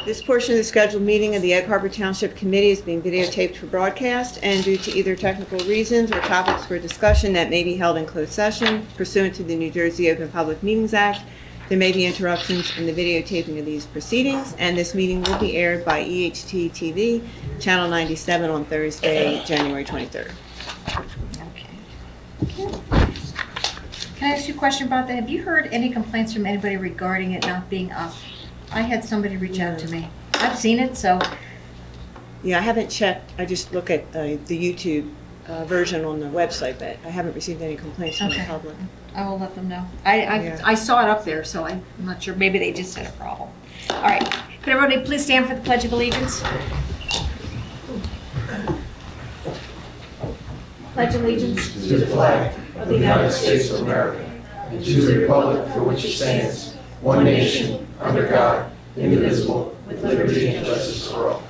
This portion of the scheduled meeting of the Egg Harbor Township Committee is being videotaped for broadcast, and due to either technical reasons or topics for discussion that may be held in closed session pursuant to the New Jersey Open Public Meetings Act, there may be interruptions in the videotaping of these proceedings, and this meeting will be aired by EHT TV, Channel 97 on Thursday, January 23rd. Okay. Can I ask you a question about that? Have you heard any complaints from anybody regarding it not being up? I had somebody reach out to me. I've seen it, so. Yeah, I haven't checked. I just look at the YouTube version on the website, but I haven't received any complaints from the Okay. public. I will let them know. Yeah. I saw it up there, so I'm not sure. Maybe they just had a problem. All right. Could everybody please stand for the Pledge of Allegiance? Pledge allegiance to the flag of the United States of America and to the republic for which it stands, one nation, under God, indivisible, with liberty and justice for all.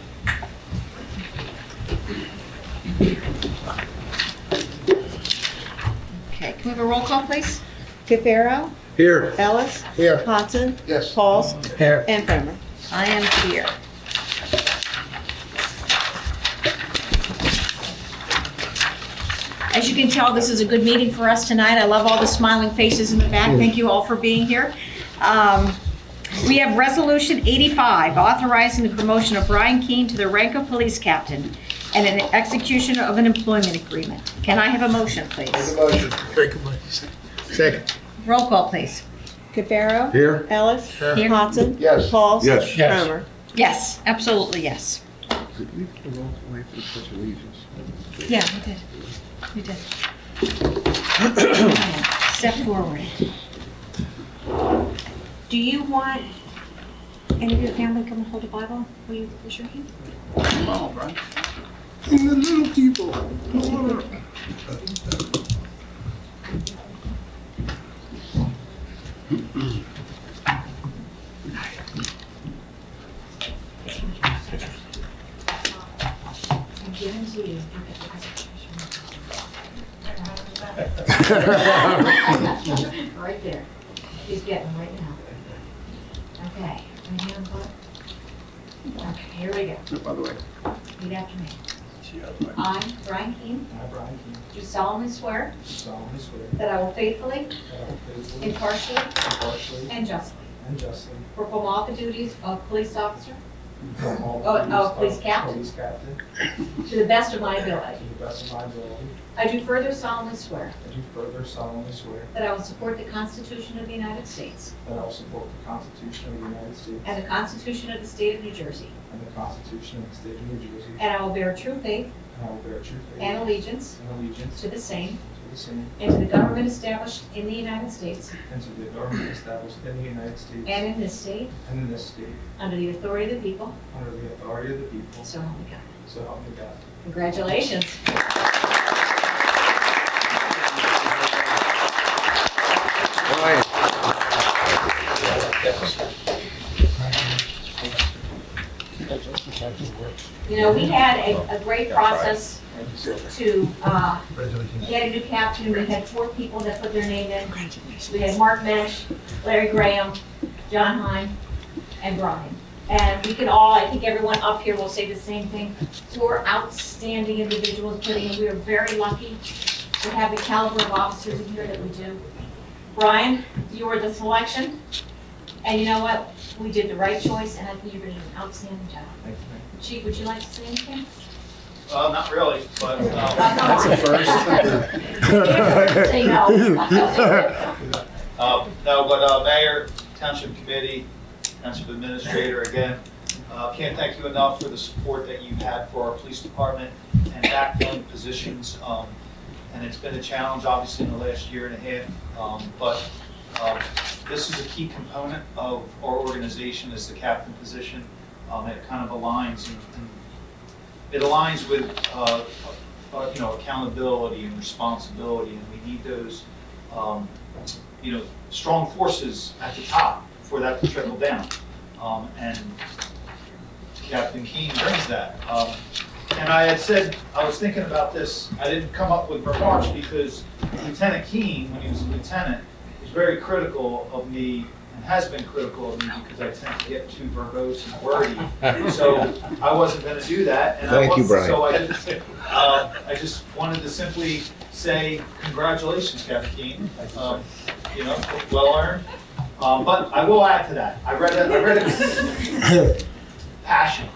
Okay. Can we have a roll call, please? Cafaro, Here. Ellis, Here. Hodson, Yes. Pauls, Here. and Bremer. I am here. As you can tell, this is a good meeting for us tonight. I love all the smiling faces in the back. Thank you all for being here. We have Resolution 85, authorizing the promotion of Brian Keene to the rank of police captain and an execution of an employment agreement. Can I have a motion, please? Motion. Second. Roll call, please. Cafaro, Here. Ellis, Here. Hodson, Yes. Pauls, Yes. Yes. Bremer. Yes, absolutely, yes. Did we roll away for the Pledge of Allegiance? Yeah, we did. We did. Step forward. Do you want any of your family to come and hold the Bible? Will you push your hand? Come on, Brian. The little people. I'm giving to you. Right there. He's getting them right now. Okay. Right hand, bud. Okay, here we go. By the way. Repeat after me. I, Brian Keene, I, Brian Keene, do solemnly swear do solemnly swear that I will faithfully, that I will faithfully, impartially, impartially, and justly and justly perform all the duties of police officer perform all the Oh, duties oh, of police captain. police captain to the best of my ability. to the best of my ability. I do further solemnly swear I do further solemnly swear that I will support the Constitution of the United States that I will support the Constitution of the United States and the Constitution of the State of New Jersey, and the Constitution of the State of New Jersey, and I will bear true faith and I will bear true faith and allegiance and allegiance to the same to the same and to the government established in the United States and to the government established in the United States and in this state and in this state under the authority of the people, under the authority of the people, so help me God. so help me God. Congratulations. You know, we had a great process to get a new captain. We had 4 people that put their name in. We had Mark Mesh, Larry Graham, John Hine, and Brian. And we can all, I think everyone up here will say the same thing. 4 outstanding individuals putting in. We are very lucky to have the caliber of officers in here that we do. Brian, you were the selection. And you know what? We did the right choice, and I think you're going to do an outstanding job. Thank you. Chief, would you like to say anything? Not really, but That's a first. Say no. no, but Mayor, Township Committee, Township Administrator, again, can't thank you enough for the support that you've had for our police department and backfilling positions. And it's been a challenge, obviously, in the last year and a half. But this is a key component of our organization is the captain position. It kind of aligns and it aligns with accountability and responsibility, and we need those strong forces at the top for that to trickle down. And Captain Keene brings that. And I had said, I was thinking about this, I didn't come up with remarks because Lieutenant Keene, when he was a lieutenant, was very critical of me and has been critical of me because I tend to get too verbose and wordy. So I wasn't going to do that. And Thank you, Brian. So I just wanted to simply say congratulations, Captain Keene. Well earned. But I will add to that. I read it. Passion.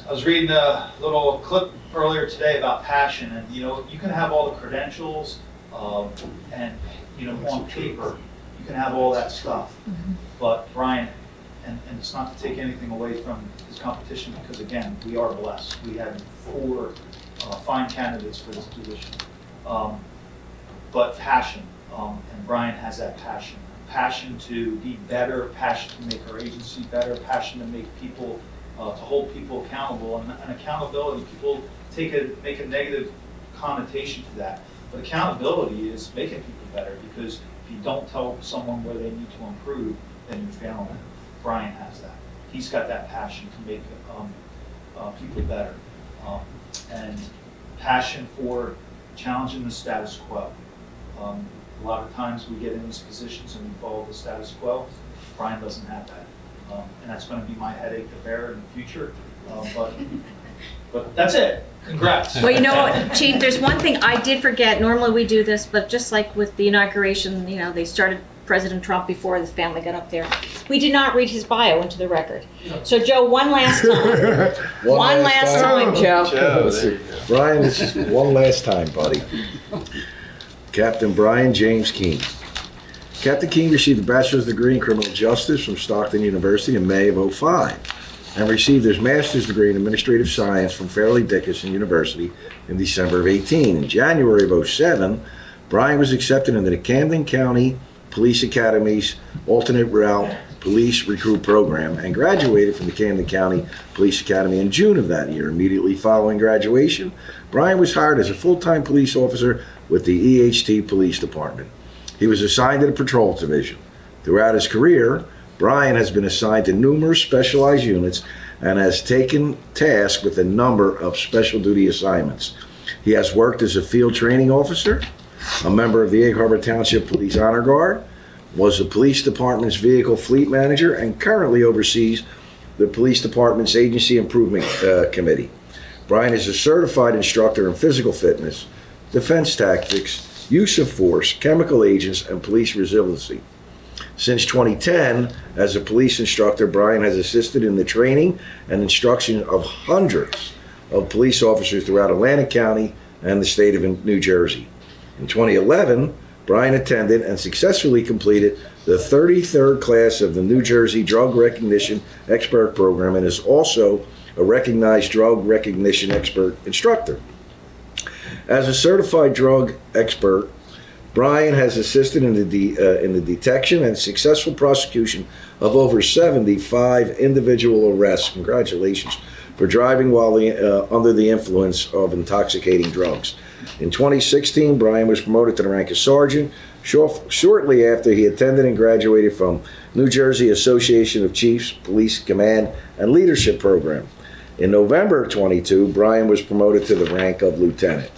I was reading a little clip earlier today about passion, and you can have all the credentials, and on paper, you can have all that stuff. But Brian, and it's not to take anything away from his competition, because again, we are blessed. We had 4 fine candidates for this position. But passion, and Brian has that passion. Passion to be better, passion to make our agency better, passion to make people, to hold people accountable. And accountability, people make a negative connotation to that. But accountability is making people better, because if you don't tell someone where they need to improve, then you're failing them. Brian has that. He's got that passion to make people better. And passion for challenging the status quo. A lot of times we get in these positions and we follow the status quo. Brian doesn't have that. And that's going to be my headache to bear in the future. But that's it. Congrats. Well, you know what, Chief, there's one thing I did forget. Normally we do this, but just like with the inauguration, they started President Trump before his family got up there. We did not read his bio into the record. So Joe, one last time. One last time, Joe. Brian, this is one last time, buddy. Captain Brian James Keene. Captain Keene received a bachelor's degree in criminal justice from Stockton University in May of '05 and received his master's degree in administrative science from Fairleigh Dickinson University in December of '18. In January of '07, Brian was accepted into the Camden County Police Academy's alternate route police recruit program and graduated from the Camden County Police Academy in June of that year. Immediately following graduation, Brian was hired as a full-time police officer with the EHT Police Department. He was assigned to the Patrol Division. Throughout his career, Brian has been assigned to numerous specialized units and has taken task with a number of special duty assignments. He has worked as a field training officer, a member of the Egg Harbor Township Police Honor Guard, was the police department's vehicle fleet manager, and currently oversees the police department's agency improvement committee. Brian is a certified instructor in physical fitness, defense tactics, use of force, chemical agents, and police resiliency. Since 2010, as a police instructor, Brian has assisted in the training and instruction of hundreds of police officers throughout Atlantic County and the state of New Jersey. In 2011, Brian attended and successfully completed the 33rd class of the New Jersey Drug Recognition Expert Program and is also a recognized drug recognition expert instructor. As a certified drug expert, Brian has assisted in the detection and successful prosecution of over 75 individual arrests. Congratulations, for driving while under the influence of intoxicating drugs. In 2016, Brian was promoted to the rank of sergeant shortly after he attended and graduated from New Jersey Association of Chiefs Police Command and Leadership Program. In November of 22, Brian was promoted to the rank of lieutenant.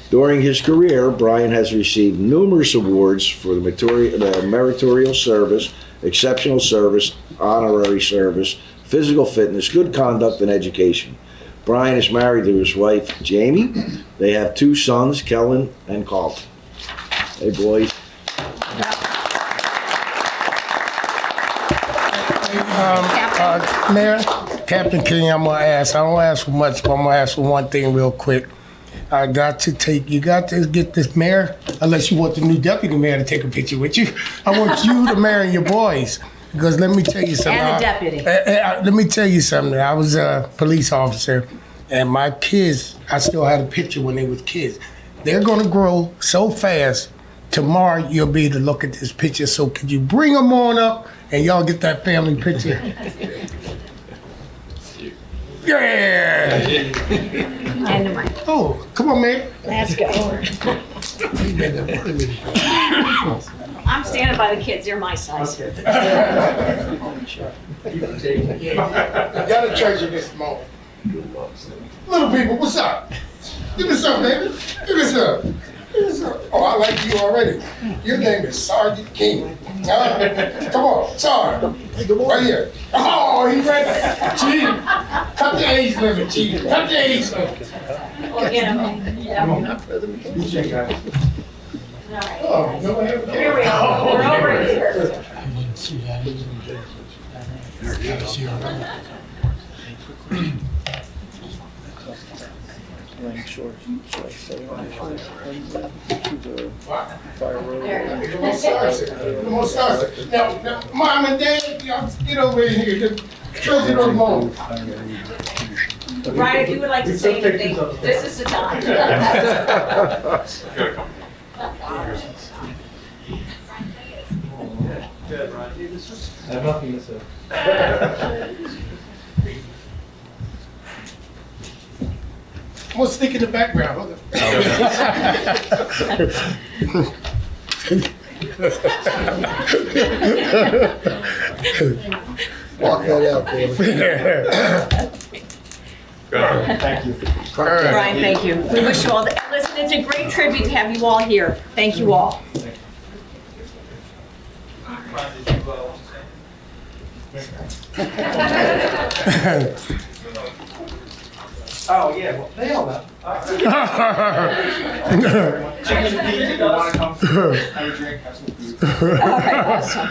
During his career, Brian has received numerous awards for the meritorious service, exceptional service, honorary service, physical fitness, good conduct, and education. Brian is married to his wife, Jamie. They have 2 sons, Kellen and Carlton. Hey, boys. Mayor, Captain King, I don't ask for much, but I'm gonna ask for one thing real quick. You got to get this mayor, unless you want the new deputy mayor to take a picture with you. I want you, the mayor, and your boys. Because let me tell you something. And the deputy. Let me tell you something. I was a police officer, and my kids, I still had a picture when they was kids. They're going to grow so fast. Tomorrow, you'll be able to look at this picture. So could you bring them on up, and y'all get that family picture? Yeah! And the mic. Oh, come on, man. Let's go. I'm standing by the kids. They're my size. You gotta treasure this moment. Little people, what's up? Give me some, baby. Give me some. Oh, I like you already. Your name is Sergeant King. Come on, Sergeant. Right here. Oh, he's right there. Chief, cut the age limit, Chief. Cut the age limit. Oh, go ahead. Here we are, we're over here. Come on, Sergeant. Come on, Sergeant. Now, Mom and Dad, y'all get over here. The president of Long. Brian, if you would like to say anything, this is the time. I have nothing to say. I'm gonna stick in the background. Hold on. Walk that out, baby. Thank you. Brian, thank you. We wish you all the, listen, it's a great tribute to have you all here. Thank you all. Brian, did you want to say? Oh, yeah, well, they all know. Chicken and peas, if you want to come, have a drink, have some food. All right, awesome.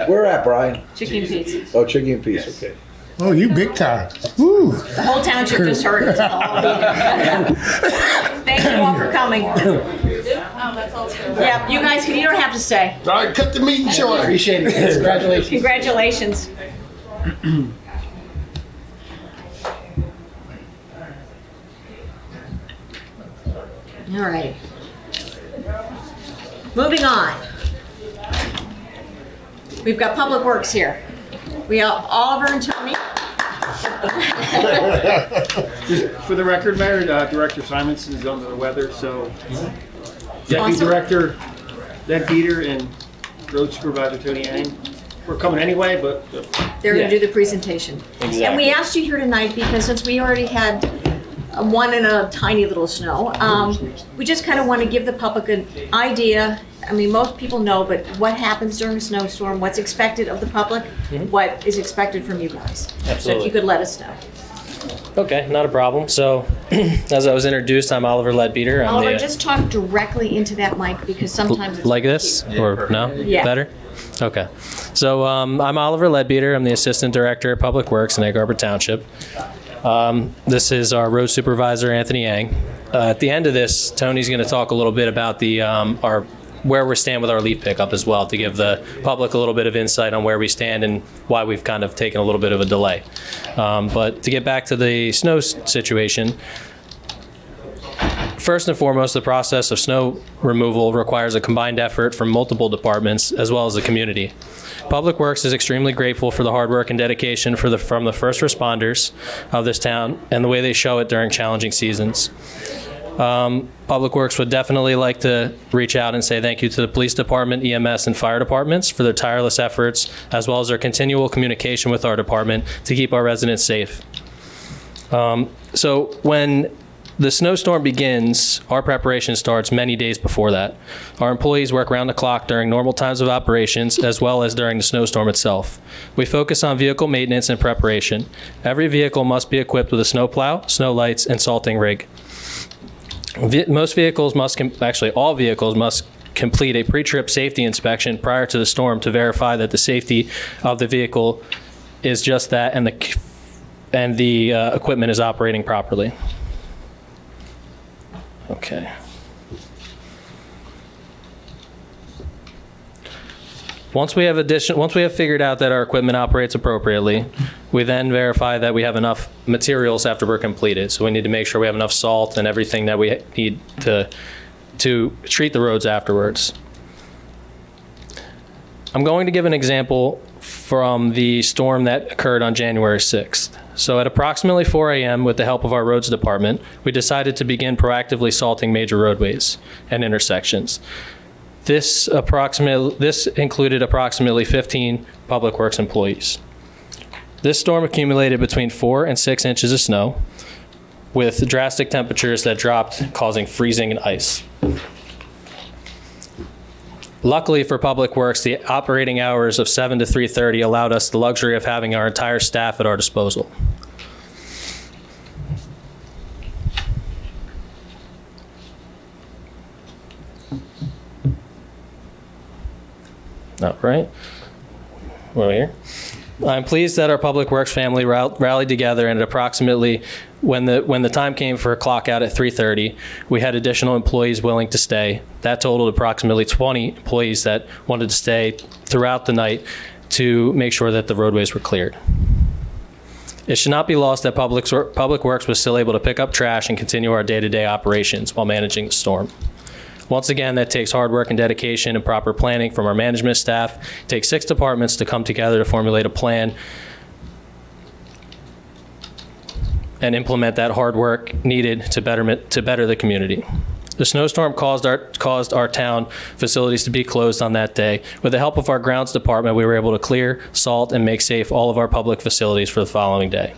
Where at, Brian? Chicken pizza. Oh, Chicken and Peace, okay. Oh, you big time. Woo. The whole township just heard it. Thank you all for coming. Yeah, you guys, you don't have to stay. All right, cut the meeting short. Appreciate it. Congratulations. Congratulations. All right. Moving on. We've got Public Works here. We have Oliver and Tony. Just for the record, Mayor, Director Simonson is under the weather, so Deputy Awesome. Director Ned Peter and Road Supervisor Tony Yang, we're coming anyway, but They're going to do the presentation. And we asked you here tonight because since we already had one in a tiny little snow, we just kind of want to give the public an idea. I mean, most people know, but what happens during a snowstorm, what's expected of the public, what is expected from you guys. So if you Absolutely. could let us know. Okay, not a problem. So, as I was introduced, I'm Oliver Leadbeater. I'm Oliver, the, just talk directly into that mic because sometimes it's like this, or no? Yeah. Better? Okay. So, I'm Oliver Leadbeater. I'm the Assistant Director of Public Works in Egg Harbor Township. This is our road supervisor, Anthony Yang. At the end of this, Tony's going to talk a little bit about the our where we stand with our leaf pickup as well, to give the public a little bit of insight on where we stand and why we've kind of taken a little bit of a delay. But to get back to the snow situation, first and foremost, the process of snow removal requires a combined effort from multiple departments as well as the community. Public Works is extremely grateful for the hard work and dedication from the first responders of this town and the way they show it during challenging seasons. Public Works would definitely like to reach out and say thank you to the police department, EMS, and fire departments for their tireless efforts, as well as their continual communication with our department to keep our residents safe. So when the snowstorm begins, our preparation starts many days before that. Our employees work round the clock during normal times of operations as well as during the snowstorm itself. We focus on vehicle maintenance and preparation. Every vehicle must be equipped with a snowplow, snow lights, and salting rig. Most vehicles must, actually all vehicles must complete a pre-trip safety inspection prior to the storm to verify that the safety of the vehicle is just that and the equipment is operating properly. Okay. Once we have figured out that our equipment operates appropriately, we then verify that we have enough materials after we're completed. So we need to make sure we have enough salt and everything that we need to treat the roads afterwards. I'm going to give an example from the storm that occurred on January 6th. So at approximately 4 a.m., with the help of our roads department, we decided to begin proactively salting major roadways and intersections. This included approximately 15 Public Works employees. This storm accumulated between 4 and 6 inches of snow with drastic temperatures that dropped, causing freezing and ice. Luckily for Public Works, the operating hours of 7 to 3:30 allowed us the luxury of having our entire staff at our disposal. All right. We're here. I'm pleased that our Public Works family rallied together, and at approximately when the time came for a clock out at 3:30, we had additional employees willing to stay. That totaled approximately 20 employees that wanted to stay throughout the night to make sure that the roadways were cleared. It should not be lost that Public Works was still able to pick up trash and continue our day-to-day operations while managing the storm. Once again, that takes hard work and dedication and proper planning from our management staff. It takes 6 departments to come together to formulate a plan and implement that hard work needed to better the community. The snowstorm caused our town facilities to be closed on that day. With the help of our grounds department, we were able to clear, salt, and make safe all of our public facilities for the following day.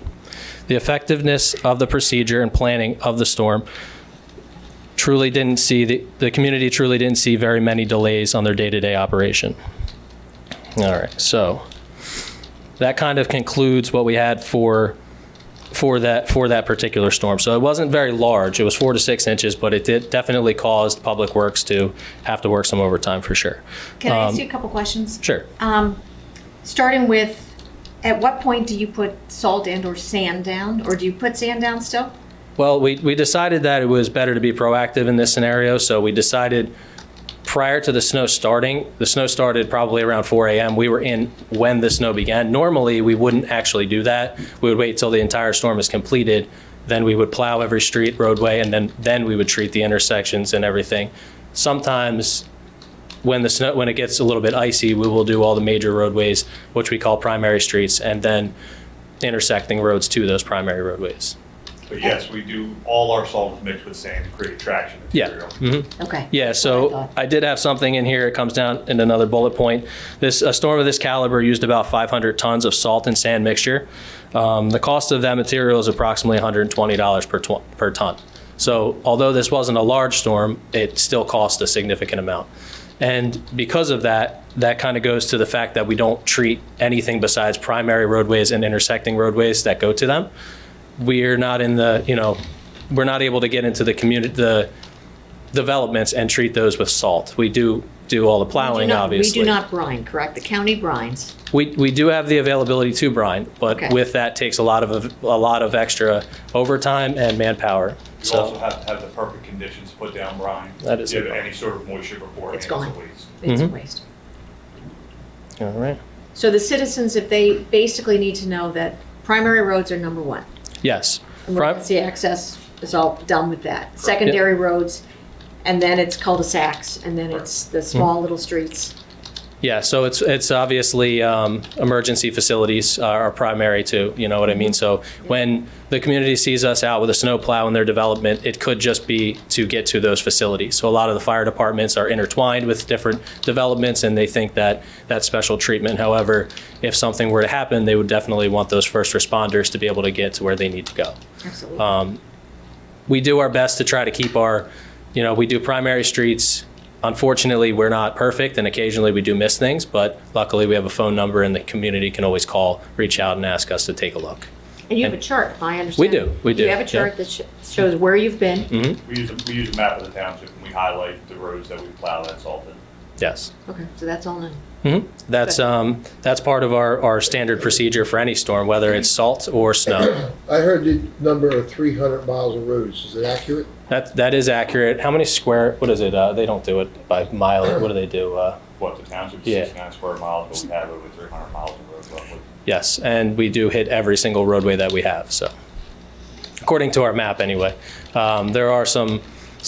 The effectiveness of the procedure and planning of the storm truly didn't see, the community truly didn't see very many delays on their day-to-day operation. All right, so that kind of concludes what we had for that particular storm. So it wasn't very large. It was 4 to 6 inches, but it definitely caused Public Works to have to work some overtime for sure. Can I ask you a couple questions? Sure. Starting with, at what point do you put salt and or sand down, or do you put sand down still? Well, we decided that it was better to be proactive in this scenario, so we decided prior to the snow starting, the snow started probably around 4 a.m. We were in when the snow began. Normally, we wouldn't actually do that. We would wait till the entire storm is completed, then we would plow every street, roadway, and then we would treat the intersections and everything. Sometimes when it gets a little bit icy, we will do all the major roadways, which we call primary streets, and then intersecting roads to those primary roadways. But yes, we do, all our salt is mixed with sand to create traction material. Okay. Yeah, That's what I so thought. I did have something in here. It comes down in another bullet point. A storm of this caliber used about 500 tons of salt and sand mixture. The cost of that material is approximately $120 per ton. So although this wasn't a large storm, it still cost a significant amount. And because of that, that kind of goes to the fact that we don't treat anything besides primary roadways and intersecting roadways that go to them. We're not in the, we're not able to get into the developments and treat those with salt. We do all the plowing, obviously. We do not brine, correct? The county brines. We do have the availability to brine, but Okay. with that takes a lot of extra overtime and manpower. You also have to have the perfect conditions to put down brine. That is If you a- have any sort of moisture before It's it's gone. a waste. It's a Mhm. waste. All right. So the citizens, if they basically need to know that primary roads are number one. Yes. Emergency access is all done with that. Secondary roads, and then it's cul-de-sacs, and then it's the small little streets. Yeah, so it's obviously emergency facilities are primary too, you know what I mean? So when the community sees us out with a snowplow in their development, it could just be to get to those facilities. So a lot of the fire departments are intertwined with different developments, and they think that that's special treatment. However, if something were to happen, they would definitely want those first responders to be able to get to where they need to go. Absolutely. We do our best to try to keep we do primary streets. Unfortunately, we're not perfect, and occasionally we do miss things, but luckily we have a phone number and the community can always call, reach out, and ask us to take a look. And you have a chart, I understand. We do, You have a yeah. chart that shows where you've been. We use a map of the township and we highlight the roads that we plow that salt in. Yes. Okay, so that's all known. That's part of our standard procedure for any storm, whether it's salt or snow. I heard the number of 300 miles of roads. Is it accurate? That is accurate. How many what is it? They don't do it by mile. What do they do? What, the township's Yeah. 69 square miles, but we have over 300 miles of road roughly. Yes, and we do hit every single roadway that we have, so. According to our map, anyway. There are some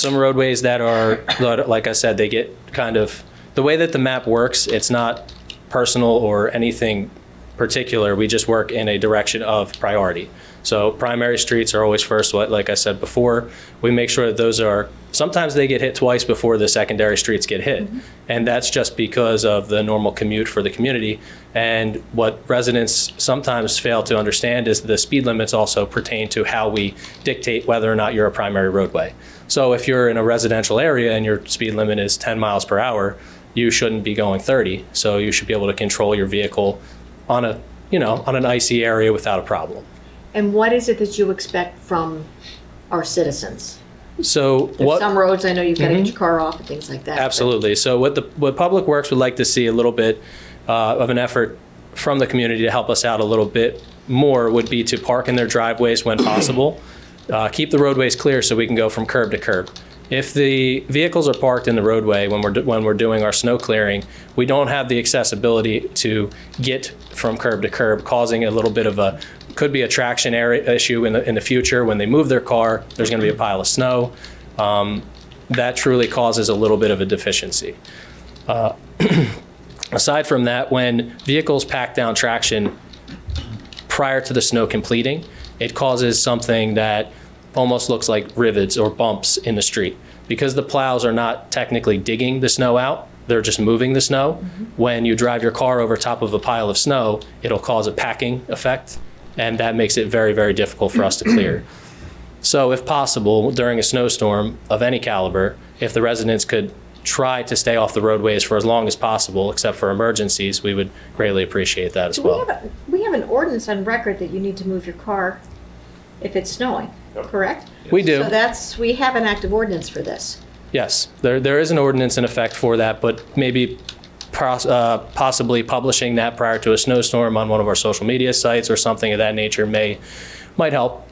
roadways that are, like I said, they get kind of, the way that the map works, it's not personal or anything particular. We just work in a direction of priority. So primary streets are always first. Like I said before, we make sure that those are, sometimes they get hit twice before the secondary streets get hit. And that's just because of the normal commute for the community. And what residents sometimes fail to understand is the speed limits also pertain to how we dictate whether or not you're a primary roadway. So if you're in a residential area and your speed limit is 10 miles per hour, you shouldn't be going 30. So you should be able to control your vehicle on a, on an icy area without a problem. And what is it that you expect from our citizens? So There's some roads, I know you've got to get your car off and things like that. Absolutely. So what Public Works would like to see a little bit of an effort from the community to help us out a little bit more would be to park in their driveways when possible. Keep the roadways clear so we can go from curb to curb. If the vehicles are parked in the roadway when we're doing our snow clearing, we don't have the accessibility to get from curb to curb, causing a little bit of could be a traction area issue in the future. When they move their car, there's going to be a pile of snow. That truly causes a little bit of a deficiency. Aside from that, when vehicles pack down traction prior to the snow completing, it causes something that almost looks like rivets or bumps in the street. Because the plows are not technically digging the snow out, they're just moving the snow. When you drive your car over top of a pile of snow, it'll cause a packing effect, and that makes it very, very difficult for us to clear. So if possible, during a snowstorm of any caliber, if the residents could try to stay off the roadways for as long as possible, except for emergencies, we would greatly appreciate that as well. We have an ordinance on record that you need to move your car if it's snowing, correct? We do. So we have an active ordinance for this. Yes, there is an ordinance in effect for that, but maybe possibly publishing that prior to a snowstorm on one of our social media sites or something of that nature might help.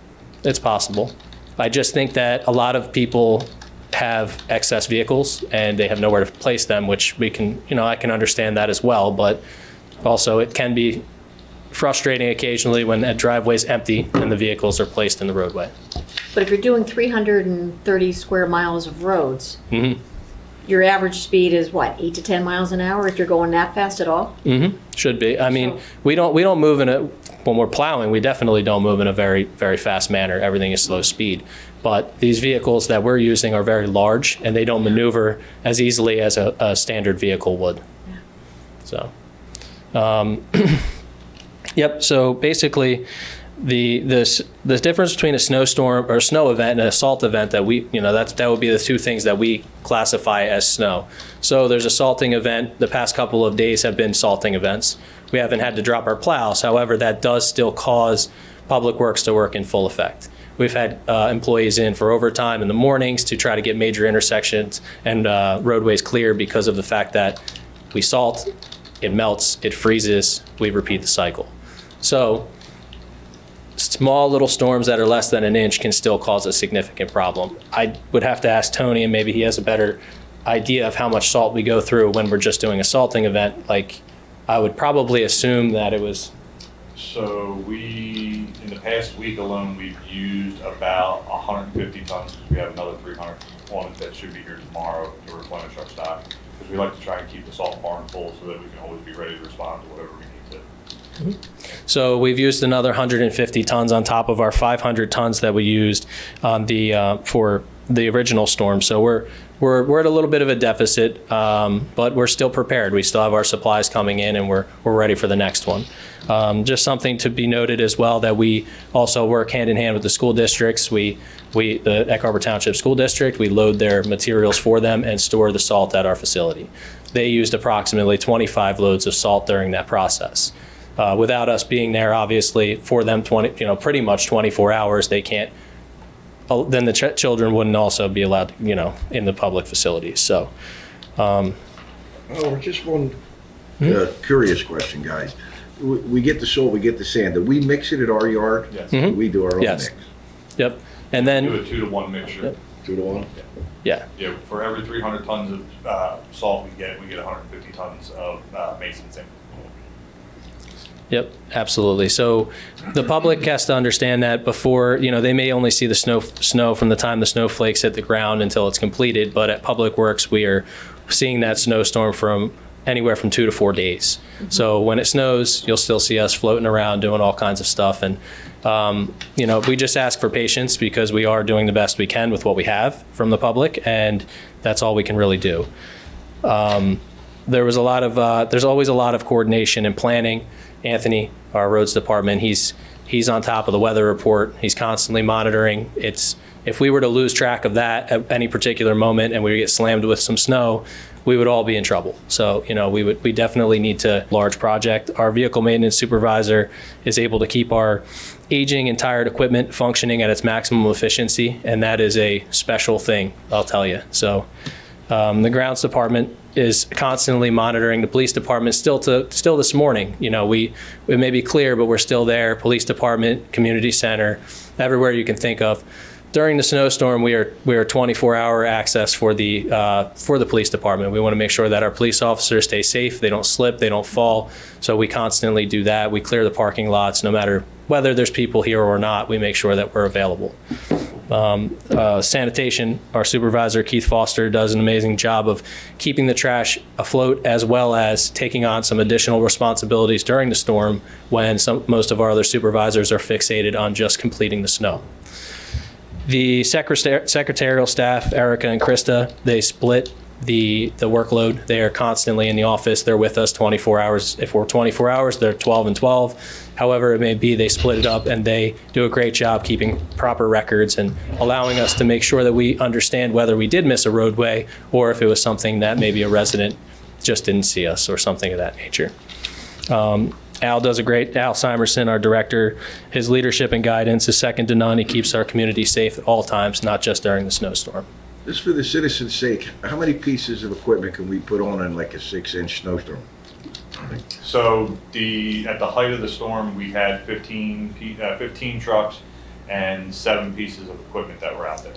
It's possible. I just think that a lot of people have excess vehicles and they have nowhere to place them, which we can, I can understand that as well, but also it can be frustrating occasionally when a driveway's empty and the vehicles are placed in the roadway. But if you're doing 330 square miles of roads, your average speed is what, 8 to 10 miles an hour if you're going that fast at all? Should be. I mean, we don't move when we're plowing, we definitely don't move in a very, very fast manner. Everything is slow speed. But these vehicles that we're using are very large and they don't maneuver as easily as a standard vehicle would. So, yep. So basically, the difference between a snowstorm or a snow event and an assault event that that would be the two things that we classify as snow. So there's a salting event. The past couple of days have been salting events. We haven't had to drop our plows. However, that does still cause Public Works to work in full effect. We've had employees in for overtime in the mornings to try to get major intersections and roadways clear because of the fact that we salt, it melts, it freezes, we repeat the cycle. So small little storms that are less than an inch can still cause a significant problem. I would have to ask Tony, and maybe he has a better idea of how much salt we go through when we're just doing a salting event. Like, I would probably assume that it was. So in the past week alone, we've used about 150 tons. We have another 300 on it that should be here tomorrow to replenish our stock. Because we like to try and keep the salt barn full so that we can always be ready to respond to whatever we need to. So we've used another 150 tons on top of our 500 tons that we used on for the original storm. So we're at a little bit of a deficit, but we're still prepared. We still have our supplies coming in, and we're ready for the next one. Just something to be noted as well, that we also work hand in hand with the school districts. The Egg Harbor Township School District, we load their materials for them and store the salt at our facility. They used approximately 25 loads of salt during that process. Without us being there, obviously, for them, pretty much 24 hours, they can't. Then the children wouldn't also be allowed, in the public facilities. So, just one curious question, guys. We get the salt, we get the sand. Do we mix it at our yard? Yes. Do we do our own Yes. mix? Yep. And then Do a 2-to-1 mixture. Yep. 2 to 1? Yeah. Yeah, for every 300 tons of salt we get 150 tons of mason zinc. Yep, absolutely. So the public has to understand that before, they may only see the snow from the time the snowflakes hit the ground until it's completed. But at Public Works, we are seeing that snowstorm from anywhere from 2 to 4 days. So when it snows, you'll still see us floating around doing all kinds of stuff. And, we just ask for patience because we are doing the best we can with what we have from the public. And that's all we can really do. There's always a lot of coordination and planning. Anthony, our roads department, he's on top of the weather report. He's constantly monitoring. If we were to lose track of that at any particular moment and we get slammed with some snow, we would all be in trouble. So, we definitely need to large project. Our vehicle maintenance supervisor is able to keep our aging and tired equipment functioning at its maximum efficiency, and that is a special thing, I'll tell you. So the grounds department is constantly monitoring the police department still this morning. We may be clear, but we're still there. Police department, community center, everywhere you can think of. During the snowstorm, we are 24-hour access for the police department. We want to make sure that our police officers stay safe, they don't slip, they don't fall. So we constantly do that. We clear the parking lots, no matter whether there's people here or not. We make sure that we're available. Sanitation, our supervisor Keith Foster does an amazing job of keeping the trash afloat, as well as taking on some additional responsibilities during the storm when most of our other supervisors are fixated on just completing the snow. The secretarial staff, Erica and Krista, they split the workload. They are constantly in the office. They're with us 24 hours. If we're 24 hours, they're 12 and 12. However it may be, they split it up, and they do a great job keeping proper records and allowing us to make sure that we understand whether we did miss a roadway or if it was something that maybe a resident just didn't see us or something of that nature. Al Simerson, our director, his leadership and guidance is second to none. He keeps our community safe at all times, not just during the snowstorm. Just for the citizens' sake, how many pieces of equipment can we put on in like a 6-inch snowstorm? So at the height of the storm, we had 15 trucks and 7 pieces of equipment that were out there.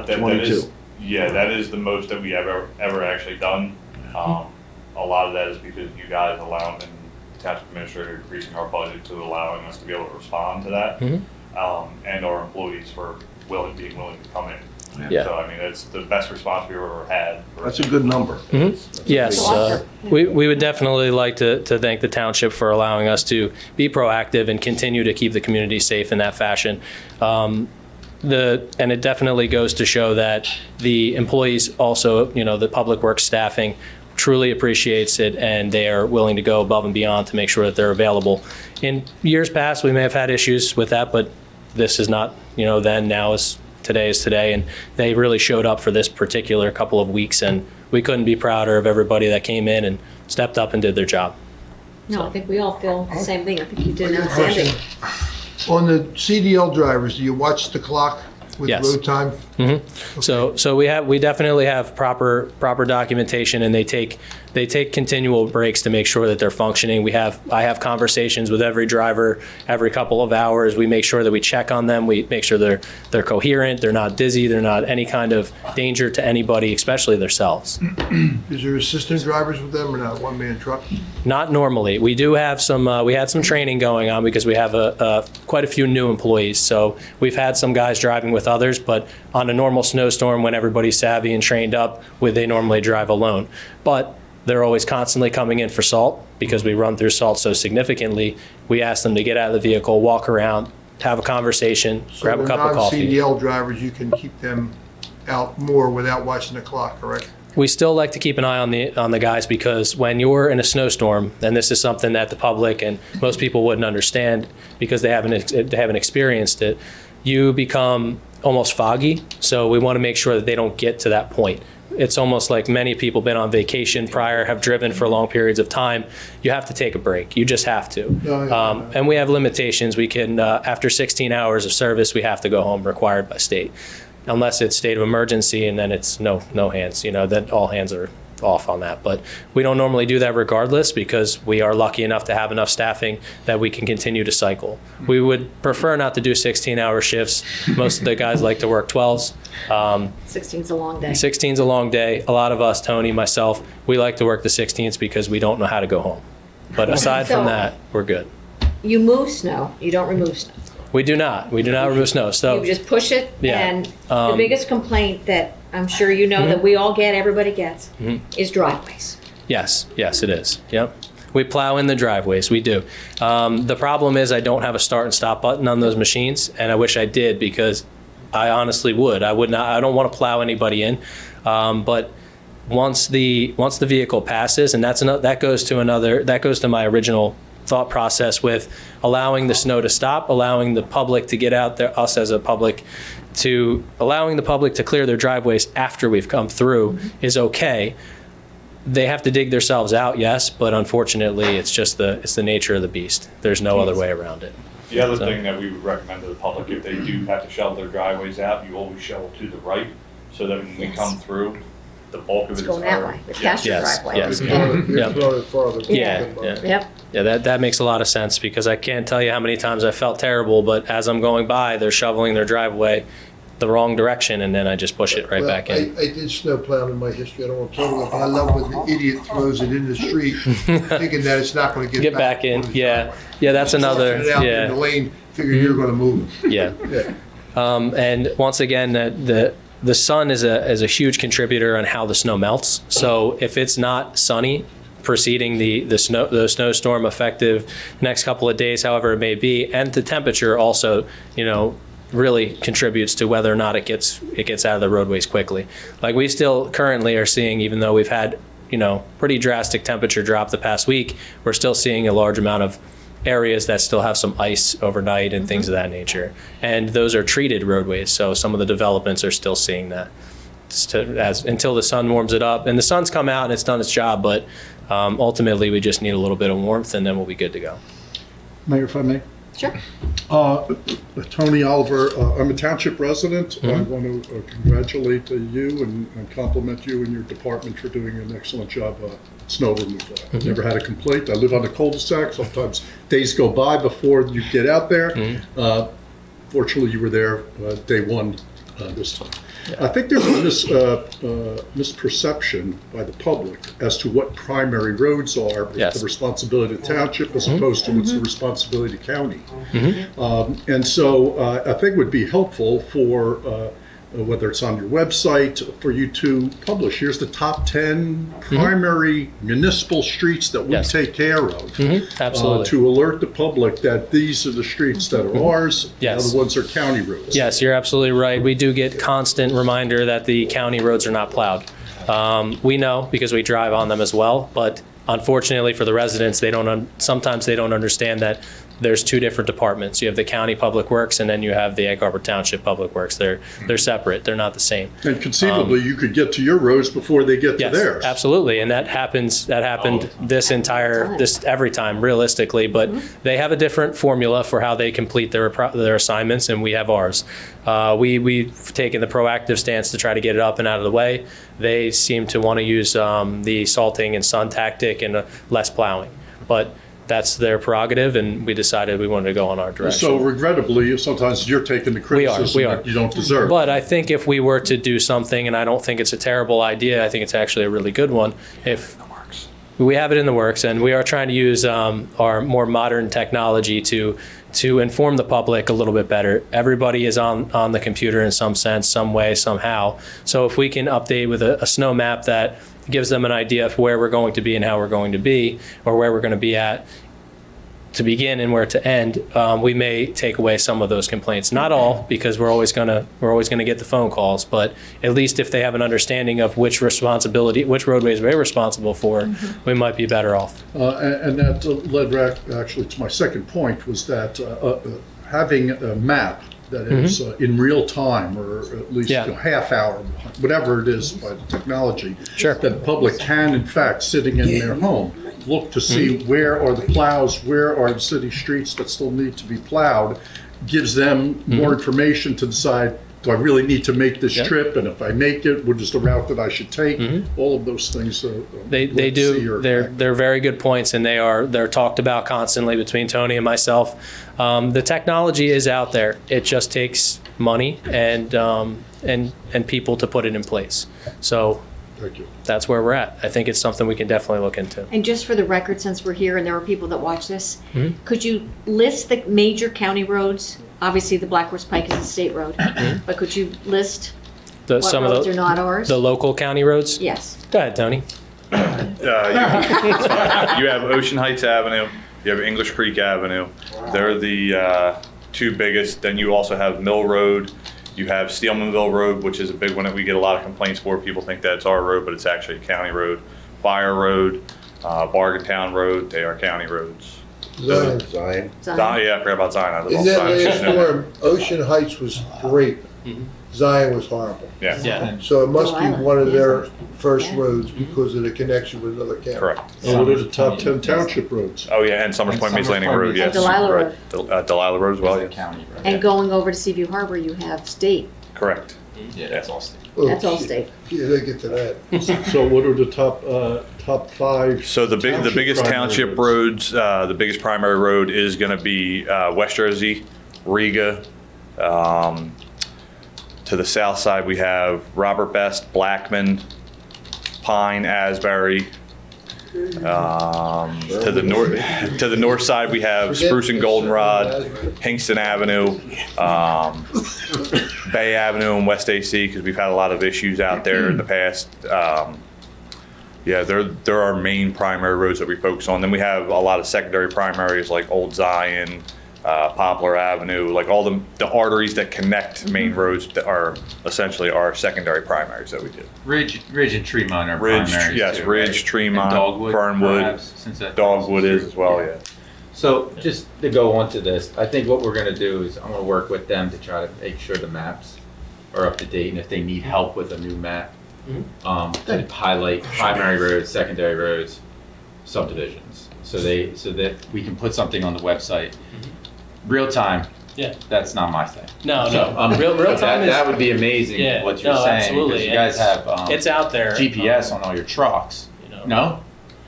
That 22. That is the most that we have ever actually done. A lot of that is because you guys allowing and the township administrator increasing our budget to allowing us to be able to respond to that, and our employees for being willing to come in. Yeah. So, I mean, it's the best response we've ever had. That's a good number. Yes, we would definitely like to thank the township for allowing us to be proactive and continue to keep the community safe in that fashion. And it definitely goes to show that the employees also, the public works staffing truly appreciates it, and they are willing to go above and beyond to make sure that they're available. In years past, we may have had issues with that, but this is not, then. Now is today, and they really showed up for this particular couple of weeks, and we couldn't be prouder of everybody that came in and stepped up and did their job. No, I think we all feel the same thing. I think you did an Good outstanding. question. On the CDL drivers, do you watch the clock with Yes. road time? So we definitely have proper documentation, and they take continual breaks to make sure that they're functioning. I have conversations with every driver every couple of hours. We make sure that we check on them. We make sure they're coherent, they're not dizzy, they're not any kind of danger to anybody, especially themselves. Is there assistant drivers with them or not? One-man truck? Not normally. We do have some. We had some training going on because we have quite a few new employees. So we've had some guys driving with others, but on a normal snowstorm, when everybody's savvy and trained up, they normally drive alone. But they're always constantly coming in for salt because we run through salt so significantly. We ask them to get out of the vehicle, walk around, have a conversation, grab a cup of coffee. Non-CDL drivers, you can keep them out more without watching the clock, correct? We still like to keep an eye on the guys, because when you're in a snowstorm, and this is something that the public and most people wouldn't understand because they haven't experienced it, you become almost foggy. So we want to make sure that they don't get to that point. It's almost like many people been on vacation prior, have driven for long periods of time. You have to take a break. You just have to. And we have limitations. We can, after 16 hours of service, we have to go home, required by state. Unless it's state of emergency, and then it's no hands, then all hands are off on that. But we don't normally do that regardless, because we are lucky enough to have enough staffing that we can continue to cycle. We would prefer not to do 16-hour shifts. Most of the guys like to work 12s. 16's a long day. 16's a long day. A lot of us, Tony, myself, we like to work the 16s because we don't know how to go home. But aside from that, we're good. You move snow, you don't remove snow. We do not remove snow. So You just push it, Yeah. and the biggest complaint that I'm sure you know that we all get, everybody gets, is driveways. Yes, it is. Yep. We plow in the driveways, we do. The problem is I don't have a start and stop button on those machines, and I wish I did, because I honestly would. I don't want to plow anybody in. But once the vehicle passes, and that goes to my original thought process with allowing the snow to stop, allowing the public to get out there, us as a public, allowing the public to clear their driveways after we've come through is okay. they have to dig themselves out, yes, but unfortunately, it's the nature of the beast. There's no other way around it. The other So- thing that we would recommend to the public, if they do have to shovel their driveways out, you always shovel to the right, so that when we come through, the bulk of It's it is. going that way, the pasture Yes, driveway. yes. Farther. Yeah. Yeah, that makes a lot of sense, because I can't tell you how many times I felt terrible, but as I'm going by, they're shoveling their driveway the wrong direction, and then I just push it right back in. I did snow plowing in my history. I don't want to talk about it, but I love when the idiot throws it in the street, thinking that it's not going to Get back in, on his yeah. driveway. Yeah, that's another, Tossing it out in the yeah, lane, figure you're going to move it. yeah. Yeah. And once again, the sun is a huge contributor on how the snow melts. So if it's not sunny preceding the snowstorm effective next couple of days, however it may be, and the temperature also, really contributes to whether or not it gets out of the roadways quickly. Like we still currently are seeing, even though we've had pretty drastic temperature drop the past week, we're still seeing a large amount of areas that still have some ice overnight and things of that nature. And those are treated roadways, so some of the developments are still seeing that until the sun warms it up. And the sun's come out and it's done its job, but ultimately we just need a little bit of warmth and then we'll be good to go. Mayor, if I may. Sure. Tony Oliver, I'm a township resident. I want to congratulate you and compliment you and your department for doing an excellent job snow removal. I've never had a complaint. I live on the cul-de-sac. Sometimes days go by before you get out there. Fortunately, you were there day one this time. I think there's a misperception by the public as to what primary roads are. Yes. The responsibility of the township as opposed to what's the responsibility of the county. And so I think it would be helpful for, whether it's on your website, for you to publish, here's the top 10 primary municipal streets that we Yes. take care of. Absolutely. To alert the public that these are the streets that are ours, Yes. the other ones are county roads. Yes, you're absolutely right. We do get constant reminder that the county roads are not plowed. We know because we drive on them as well, but unfortunately for the residents, sometimes they don't understand that there's two different departments. You have the county public works and then you have the Egg Harbor Township public works. They're separate. They're not the same. And conceivably, you could get to your roads before they get to Yes, theirs. absolutely, and that happened this every time realistically. But they have a different formula for how they complete their assignments, and we have ours. We've taken the proactive stance to try to get it up and out of the way. They seem to want to use the salting and sun tactic and less plowing, but that's their prerogative, and we decided we wanted to go in our direction. So regrettably, sometimes you're taking the criticism we are. that you don't deserve. But I think if we were to do something, and I don't think it's a terrible idea, I think it's actually a really good one. If we have it in the works, and we are trying to use our more modern technology to inform the public a little bit better. Everybody is on the computer in some sense, some way, somehow. So if we can update with a snow map that gives them an idea of where we're going to be and how we're going to be, or where we're going to be at to begin and where to end, we may take away some of those complaints. Not all, because we're always gonna get the phone calls, but at least if they have an understanding of which roadways they're responsible for, we might be better off. And that led actually to my second point, was that having a map that is in real time, or at least half hour, whatever it is by the technology, Sure. that the public can, in fact, sitting in their home, look to see where are the plows, where are the city streets that still need to be plowed, gives them more information to decide, do I really need to make this trip? And if I make it, what is the route that I should take? All of those things. They do. They're very good points, and they're talked about constantly between Tony and myself. The technology is out there. It just takes money and people to put it in place. So Thank you. that's where we're at. I think it's something we can definitely look into. And just for the record, since we're here and there are people that watch this, could you list the major county roads? Obviously, the Black Horse Pike is a state road, but could you list what roads are not ours? The local county roads? Yes. Go ahead, Tony. You have Ocean Heights Avenue, you have English Creek Avenue. They're the two biggest. Then you also have Mill Road. You have Steelmanville Road, which is a big one that we get a lot of complaints for. People think that it's our road, but it's actually a county road. Fire Road, Bargaintown Road, they are county roads. Zion. Yeah, I forgot about Zion. I live In on that Zion. last storm, Ocean Heights was great. Zion was horrible. Yeah, Yeah. So it must be Delilah, one of yes. their first Yeah. roads because of the connection with another county. correct. And what are the top 10 township roads? Oh, yeah, and Summers Point Maze Landing Road, yes. Delilah right. Delilah Road as well, yeah. County road. And going over to Seaview Harbor, you have state. Correct. Yeah, that's all state. Oh, That's all shit. state. Yeah, they get to that. So what are the top 5? So the biggest primary township roads, the biggest primary road is going to be West Jersey, Riga. To the south side, we have Robert Best, Blackman, Pine, Asbury. To the north side, we have Spruce and Goldenrod, Hingston Avenue, Bay Avenue, and West AC, because we've had a lot of issues out there in the past. Yeah, they're our main primary roads that we focus on. Then we have a lot of secondary primaries like Old Zion, Poplar Avenue, like all the arteries that connect main roads that are essentially our secondary primaries that we do. Ridge and Tremont are Ridge, primaries yes, too, Ridge, right? Tremont, And Dogwood, Fernwood, perhaps, since that Dogwood crosses is as well, yeah. So just to go on to this, I think what we're gonna do is I'm gonna work with them to try to make sure the maps are up to date, and if they need help with a new map, to highlight primary roads, secondary roads, subdivisions, so that we can put something on the website. Real time. Yeah. That's not my thing. No, So, no. Real time is. that would be amazing. Yeah, What you're no, saying, absolutely. because you guys have It's out there. GPS on all your trucks. You know. No.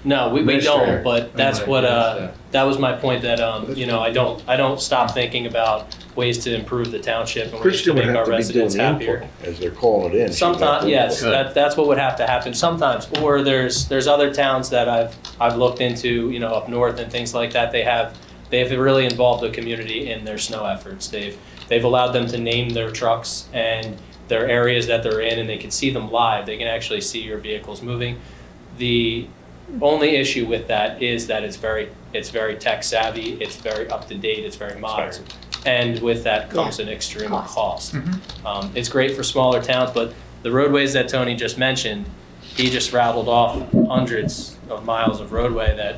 No, we Administrator. don't, but that's Okay, what, yeah. that was my point that, I don't stop thinking about ways to improve the township and ways to Christian would make our have to be doing residents the happier. input as they're calling it in. Sometimes, yes, Good. that's what would have to happen sometimes. Or there's other towns that I've looked into, up north and things like that. They've really involved the community in their snow efforts. They've allowed them to name their trucks and their areas that they're in, and they can see them live. They can actually see your vehicles moving. The only issue with that is that it's very tech savvy, it's very up to date, it's very modern. And with that comes an extreme cost. It's great for smaller towns, but the roadways that Tony just mentioned, he just rattled off hundreds of miles of roadway that,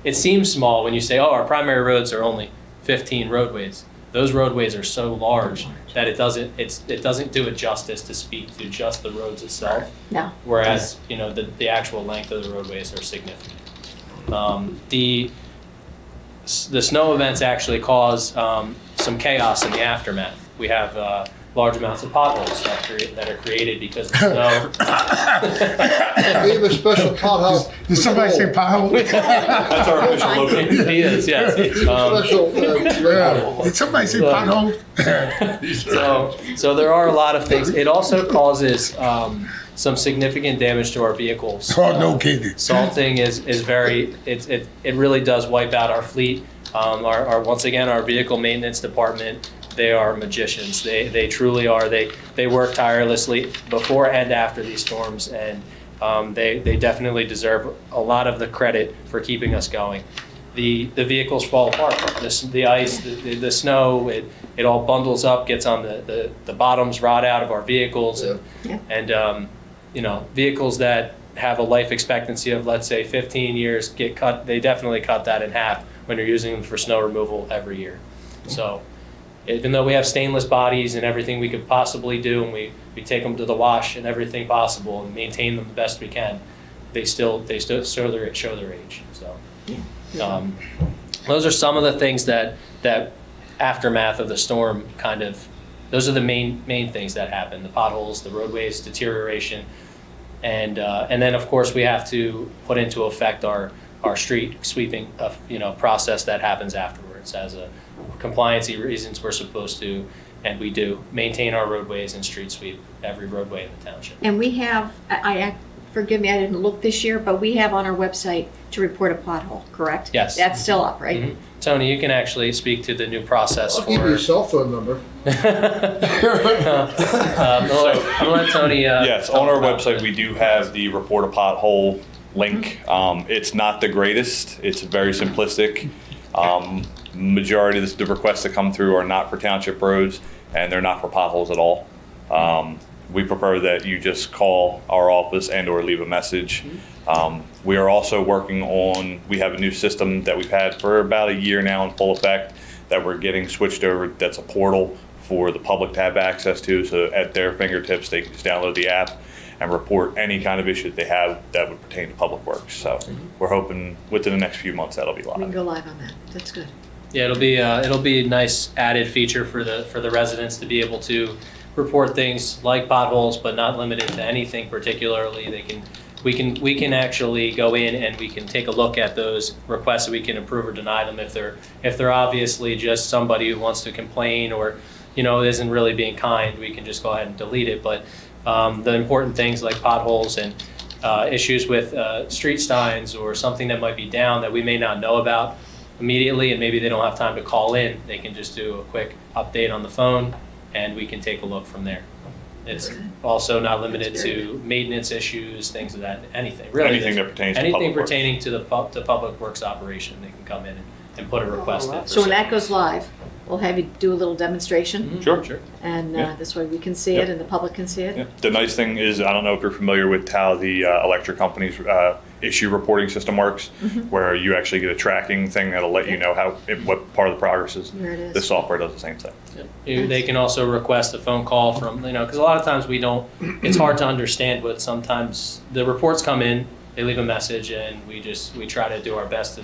it seems small when you say, oh, our primary roads are only 15 roadways. Those roadways are so large that it doesn't do it justice to speak to just the roads itself. No. Whereas, the actual length of the roadways are significant. The snow events actually cause some chaos in the aftermath. We have large amounts of potholes that are created because of snow. We have a special pothole. Did somebody say pothole? That's our official logo. He is, yes. Special, Yeah. Did somebody say pothole? So there are a lot of things. It also causes some significant damage to our vehicles. Oh, no kidding. Salting is very, it really does wipe out our fleet. Once again, our vehicle maintenance department, they are magicians. They truly are. They work tirelessly before and after these storms, and they definitely deserve a lot of the credit for keeping us going. The vehicles fall apart. The ice, the snow, it all bundles up, gets on the bottoms, rot out of our vehicles, and vehicles that have a life expectancy of, let's say, 15 years get cut. They definitely cut that in half when you're using them for snow removal every year. So even though we have stainless bodies and everything we could possibly do, and we take them to the wash and everything possible and maintain them the best we can, they still show their age. So those are some of the things that aftermath of the storm those are the main things that happen: the potholes, the roadways deterioration, and then of course we have to put into effect our street sweeping process that happens afterwards. As a compliancy reasons, we're supposed to, and we do, maintain our roadways and street sweep every roadway in the township. And we have, forgive me, I didn't look this year, but we have on our website to report a pothole, correct? Yes. That's still up, right? Mhm. Tony, you can actually speak to the new process I'll give you a cell phone number. I'm gonna let Tony. Yes, on our website, we do have the report a pothole link. It's not the greatest. It's very simplistic. Majority of the requests that come through are not for township roads, and they're not for potholes at all. We prefer that you just call our office and or leave a message. We are also working on, we have a new system that we've had for about a year now in full effect that we're getting switched over. That's a portal for the public to have access to, so at their fingertips, they can just download the app and report any kind of issue that they have that would pertain to public works. So we're hoping within the next few months that'll be We can live. go live on that. That's good. Yeah, it'll be a nice added feature for the residents to be able to report things like potholes, but not limited to anything particularly. We can actually go in and we can take a look at those requests. We can approve or deny them if they're obviously just somebody who wants to complain or, isn't really being kind. We can just go ahead and delete it. But the important things like potholes and issues with street signs or something that might be down that we may not know about immediately, and maybe they don't have time to call in, they can just do a quick update on the phone, and we can take a look from there. It's also not limited to maintenance issues, things of that, anything, really. Anything that pertains to anything public works. pertaining to the public works operation, they can come in and put a request in. for So when that service. goes live, we'll have you do a little demonstration, Sure. and Yeah. this way we can see it and the public can see it. Yeah. The nice thing is, I don't know if you're familiar with how the electric companies issue reporting system works, where you actually get a tracking thing that'll let you know what part of the progress is. Where it is. The software does the same thing. They can also request a phone call from, because a lot of times it's hard to understand, but sometimes the reports come in, they leave a message, and we try to do our best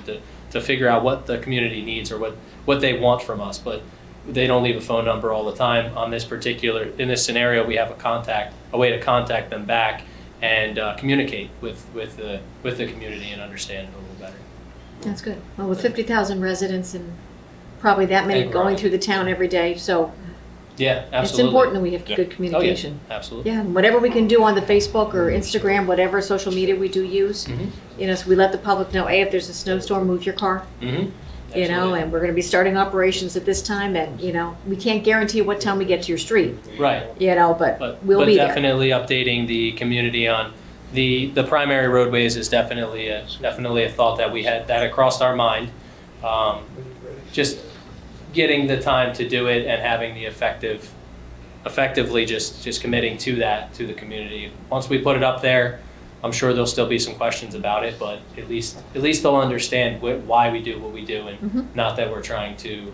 to figure out what the community needs or what they want from us. But they don't leave a phone number all the time. In this scenario, we have a way to contact them back and communicate with the community and understand it a little better. That's good. Well, with 50,000 residents and probably that many And going growing. through the town every day, so Yeah, absolutely. it's important that we have Yeah. good communication. Oh, yeah, absolutely. Yeah, and whatever we can do on the Facebook or Instagram, whatever social media we do use, so we let the public know, hey, if there's a snowstorm, move your car, Mm-hmm. and we're going to be starting operations at this time, and, we can't guarantee what time we get to your street, Right. but we'll be there. definitely updating the community on the primary roadways is definitely a thought that we had that had crossed our mind. Just getting the time to do it and having the effectively just committing to the community. Once we put it up there, I'm sure there'll still be some questions about it, but at least they'll understand why we do what we do, and not that we're trying to,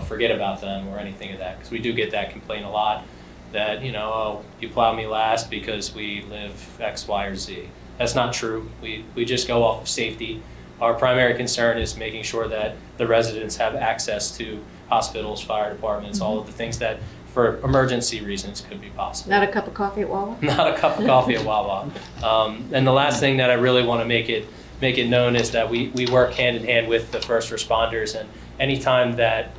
forget about them or anything of that. Because we do get that complaint a lot, that oh, you plow me last because we live X, Y, or Z. That's not true. We just go off of safety. Our primary concern is making sure that the residents have access to hospitals, fire departments, all of the things that for emergency reasons could be possible. Not a cup of coffee at Wawa? Not a cup of coffee at Wawa. And the last thing that I really want to make it known is that we work hand in hand with the first responders, and anytime that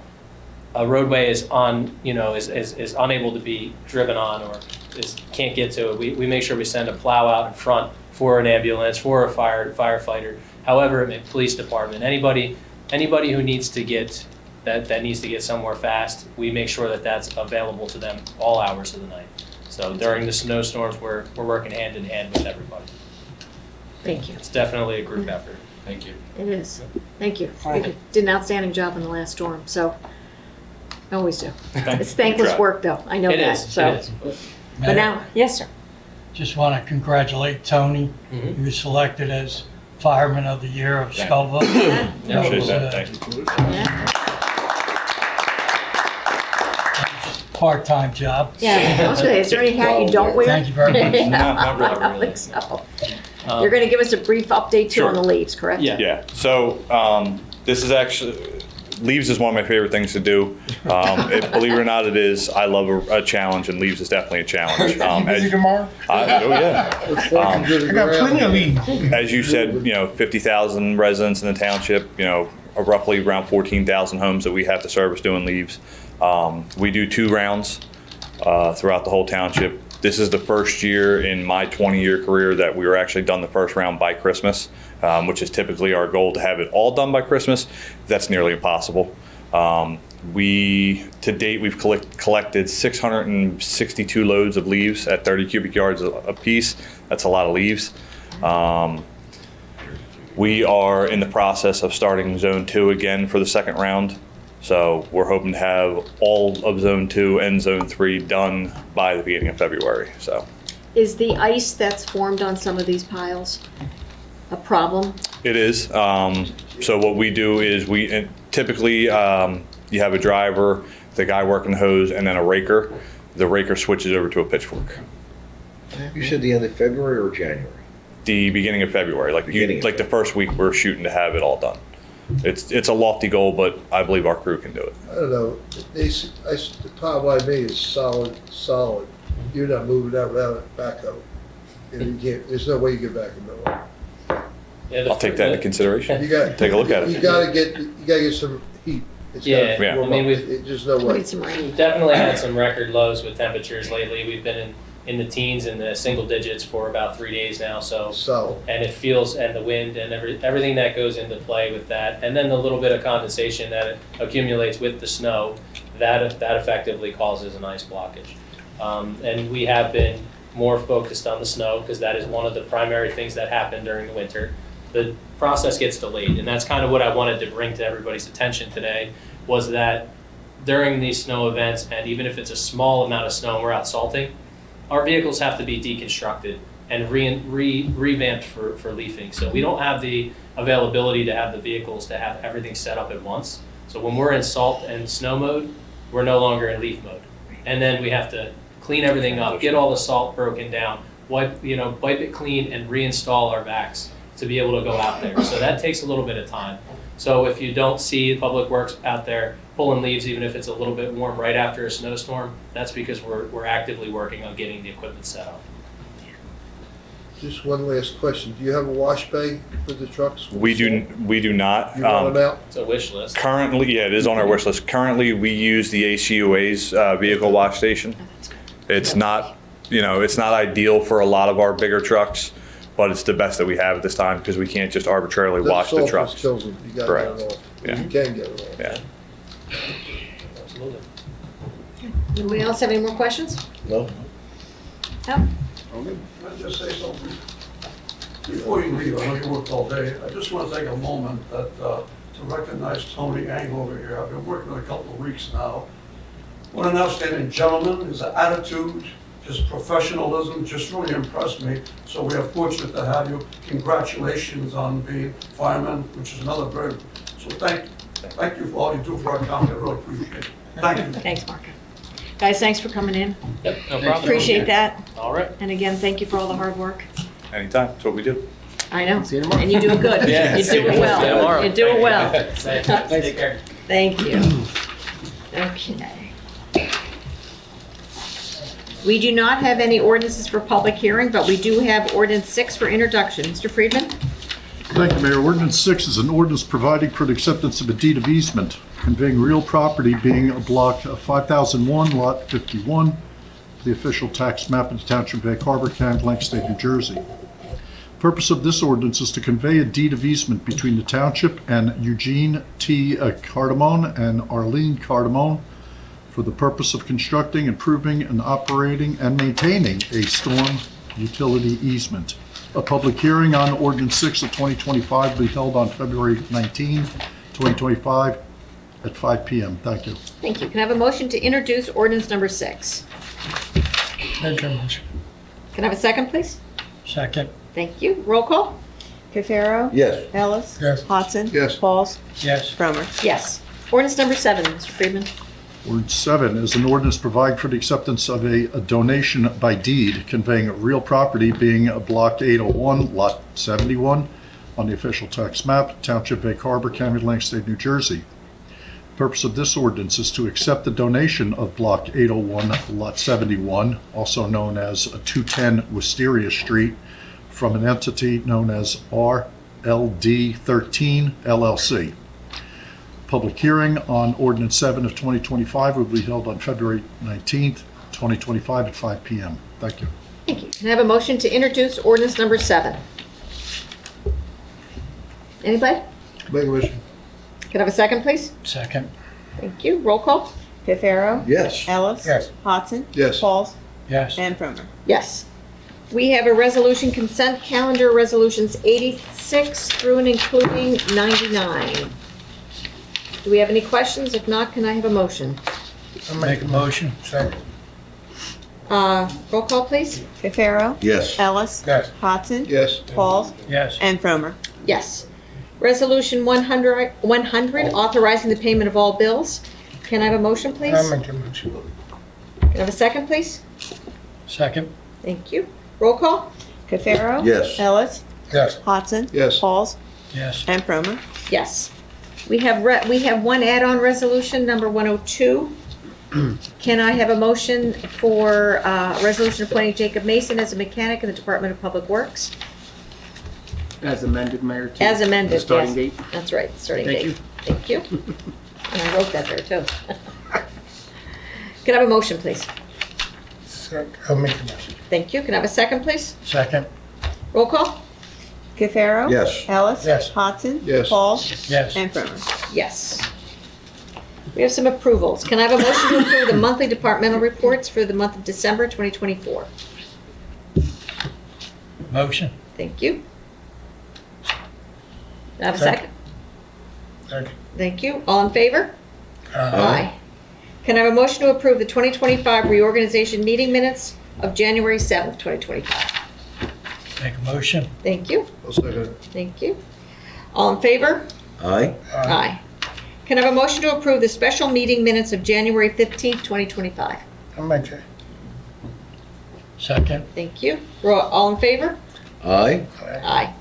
a roadway is is unable to be driven on or can't get to it, we make sure we send a plow out in front for an ambulance, for a firefighter, however it may, police department, anybody who needs to get that needs to get somewhere fast, we make sure that that's available to them all hours of the night. So during the snowstorms, we're working hand in hand with everybody. Thank you. It's definitely a group effort. Thank you. It is. Thank you. You did an outstanding job in the last storm, so I always do. It's thankless Try. work, though. I know It that. is. So, It is. but now, yes, sir. Just want to congratulate Tony. He was selected as Fireman of the Year of Scoville. Yeah. Appreciate was, that. Thank you. Yeah. Part-time job. Yeah. I was gonna say, is there any hat you don't wear? Thank you very much. Yeah, not really. I don't think so. Um, You're going to give us a brief update too Sure. on the leaves, correct? Yeah. Yeah, so this is actually, leaves is one of my favorite things to do. Believe it or not, it is. I love a challenge, and leaves is definitely a challenge. You busy tomorrow? oh, yeah. It's walking to the I got plenty of ground. leaves. As you said, 50,000 residents in the township, roughly around 14,000 homes that we have to service doing leaves. We do 2 rounds throughout the whole township. This is the first year in my 20-year career that we were actually done the first round by Christmas, which is typically our goal to have it all done by Christmas. That's nearly impossible. To date, we've collected 662 loads of leaves at 30 cubic yards a piece. That's a lot of leaves. We are in the process of starting Zone 2 again for the second round. So we're hoping to have all of Zone 2 and Zone 3 done by the beginning of February. So Is the ice that's formed on some of these piles a problem? it is. So what we do is typically you have a driver the guy working the hose, and then a raker. The raker switches over to a pitchfork. You said the end of February or January? The beginning of February, like the first week, we're shooting to have it all done. It's a lofty goal, but I believe our crew can do it. I don't know, the power line main is solid. You're not moving that without a backhoe. And you can't, there's no way you get back in there. I'll take that into consideration. You got, Take a look at it. you gotta get some heat. It's Yeah, gotta warm I mean, up. we've- There's no way. We've definitely had some record lows with temperatures lately. We've been in the teens and the single digits for about 3 days now, so. Solid. And it feels, and the wind and everything that goes into play with that, and then the little bit of condensation that accumulates with the snow, that effectively causes an ice blockage. And we have been more focused on the snow, because that is one of the primary things that happen during the winter. The process gets delayed, and that's kind of what I wanted to bring to everybody's attention today, was that during these snow events, and even if it's a small amount of snow and we're out salting, our vehicles have to be deconstructed and revamped for leafing. So we don't have the availability to have the vehicles to have everything set up at once. So when we're in salt and snow mode, we're no longer in leaf mode. And then we have to clean everything up, get all the salt broken down, wipe it clean, and reinstall our vacs to be able to go out there. So that takes a little bit of time. So if you don't see Public Works out there pulling leaves, even if it's a little bit warm right after a snowstorm, that's because we're actively working on getting the equipment set up. Just one last question. Do you have a wash bay for the trucks? We do not. You want them out? It's a wish list. Currently, yeah, it is on our wish list. Currently, we use the ACUA's vehicle wash station. It's not, it's not ideal for a lot of our bigger trucks, but it's the best that we have at this time because we can't just arbitrarily wash the trucks. Kills them. You gotta Correct. get it off. Yeah. You can get it off. Yeah. Absolutely. Anybody else have any more questions? No? No? Can I just say something? Before you leave, I know you worked all day, I just want to take a moment to recognize Tony Ang over here. I've been working with him a couple of weeks now. What an outstanding gentleman, his attitude, his professionalism just really impressed me. So we are fortunate to have you. Congratulations on being fireman, which is another very, so thank you for all you do for our county. I really appreciate it. Thank you. Thanks, Mark. Guys, thanks for coming in. Yep, no problem. Appreciate that. All right. And again, thank you for all the hard work. Anytime. That's what we do. I know. And you do it good. Yeah, You do it see you well. tomorrow. You do it well. Take care. Thank you. Okay. We do not have any ordinances for public hearing, but we do have ordinance 6 for introduction. Mr. Friedman? Thank you, Mayor. Ordinance 6 is an ordinance providing for the acceptance of a deed of easement, conveying real property being a block of 5001, lot 51, the official tax map of the Township of Egg Harbor, County, Atlantic State, New Jersey. Purpose of this ordinance is to convey a deed of easement between the Township and Eugene T. Cardamone and Arlene Cardamone for the purpose of constructing, improving, and operating and maintaining a storm utility easement. A public hearing on Ordinance 6 of 2025 will be held on February 19, 2025 at 5 p.m. Thank you. Thank you. Can I have a motion to introduce ordinance number 6? Make a motion. Can I have a second, please? Second. Thank you. Roll call? Cafaro? Yes. Ellis? Yes. Hodson? Yes. Pauls? Yes. Cromer? Yes. Ordinance number 7, Mr. Friedman. Ordinance 7 is an ordinance providing for the acceptance of a donation by deed conveying real property being a block 801, lot 71 on the official tax map, Township of Egg Harbor, County, Atlantic State, New Jersey. Purpose of this ordinance is to accept the donation of block 801, lot 71, also known as 210 Wisteria Street, from an entity known as RLD 13 LLC. Public hearing on Ordinance 7 of 2025 will be held on February 19th, 2025 at 5 p.m. Thank you. Thank you. Can I have a motion to introduce ordinance number 7? Anybody? Make a motion. Can I have a second, please? Second. Thank you. Roll call? Cafaro? Yes. Ellis? Yes. Hodson? Yes. Pauls? Yes. And Cromer? Yes. We have a resolution consent calendar, resolutions 86 through and including 99. Do we have any questions? If not, can I have a motion? Make a motion. Second. Roll call, please. Cafaro? Yes. Ellis? Yes. Hodson? Yes. Pauls? Yes. And Cromer? Yes. Resolution 100, authorizing the payment of all bills. Can I have a motion, please? I'll make a motion. Can I have a second, please? Second. Thank you. Roll call? Cafaro? Yes. Ellis? Yes. Hodson? Yes. Pauls? Yes. And Promer. Yes. We have one add-on resolution, number 102. Can I have a motion for resolution appointing Jacob Mason as a mechanic in the Department of Public Works? As amended, Mayor. to As amended, the Starting yes. date. That's right, starting Thank date. you. Thank you. And I wrote that there, too. Can I have a motion, please? I'll make a motion. Thank you. Can I have a second, please? Second. Roll call? Cafaro? Yes. Ellis? Yes. Hodson? Yes. Pauls? Yes. And Promer. Yes. We have some approvals. Can I have a motion to approve the monthly departmental reports for the month of December 2024? Motion. Thank you. Can I have a Second. second? Second. Thank you. All in favor? Aye. Can I have a motion to approve the 2025 reorganization meeting minutes of January 7th, 2025? Make a motion. Thank you. I'll second it. Thank you. All in favor? Aye. Aye. Can I have a motion to approve the special meeting minutes of January 15th, 2025? I'll make it. Second. Thank you. All in favor? Aye. Aye.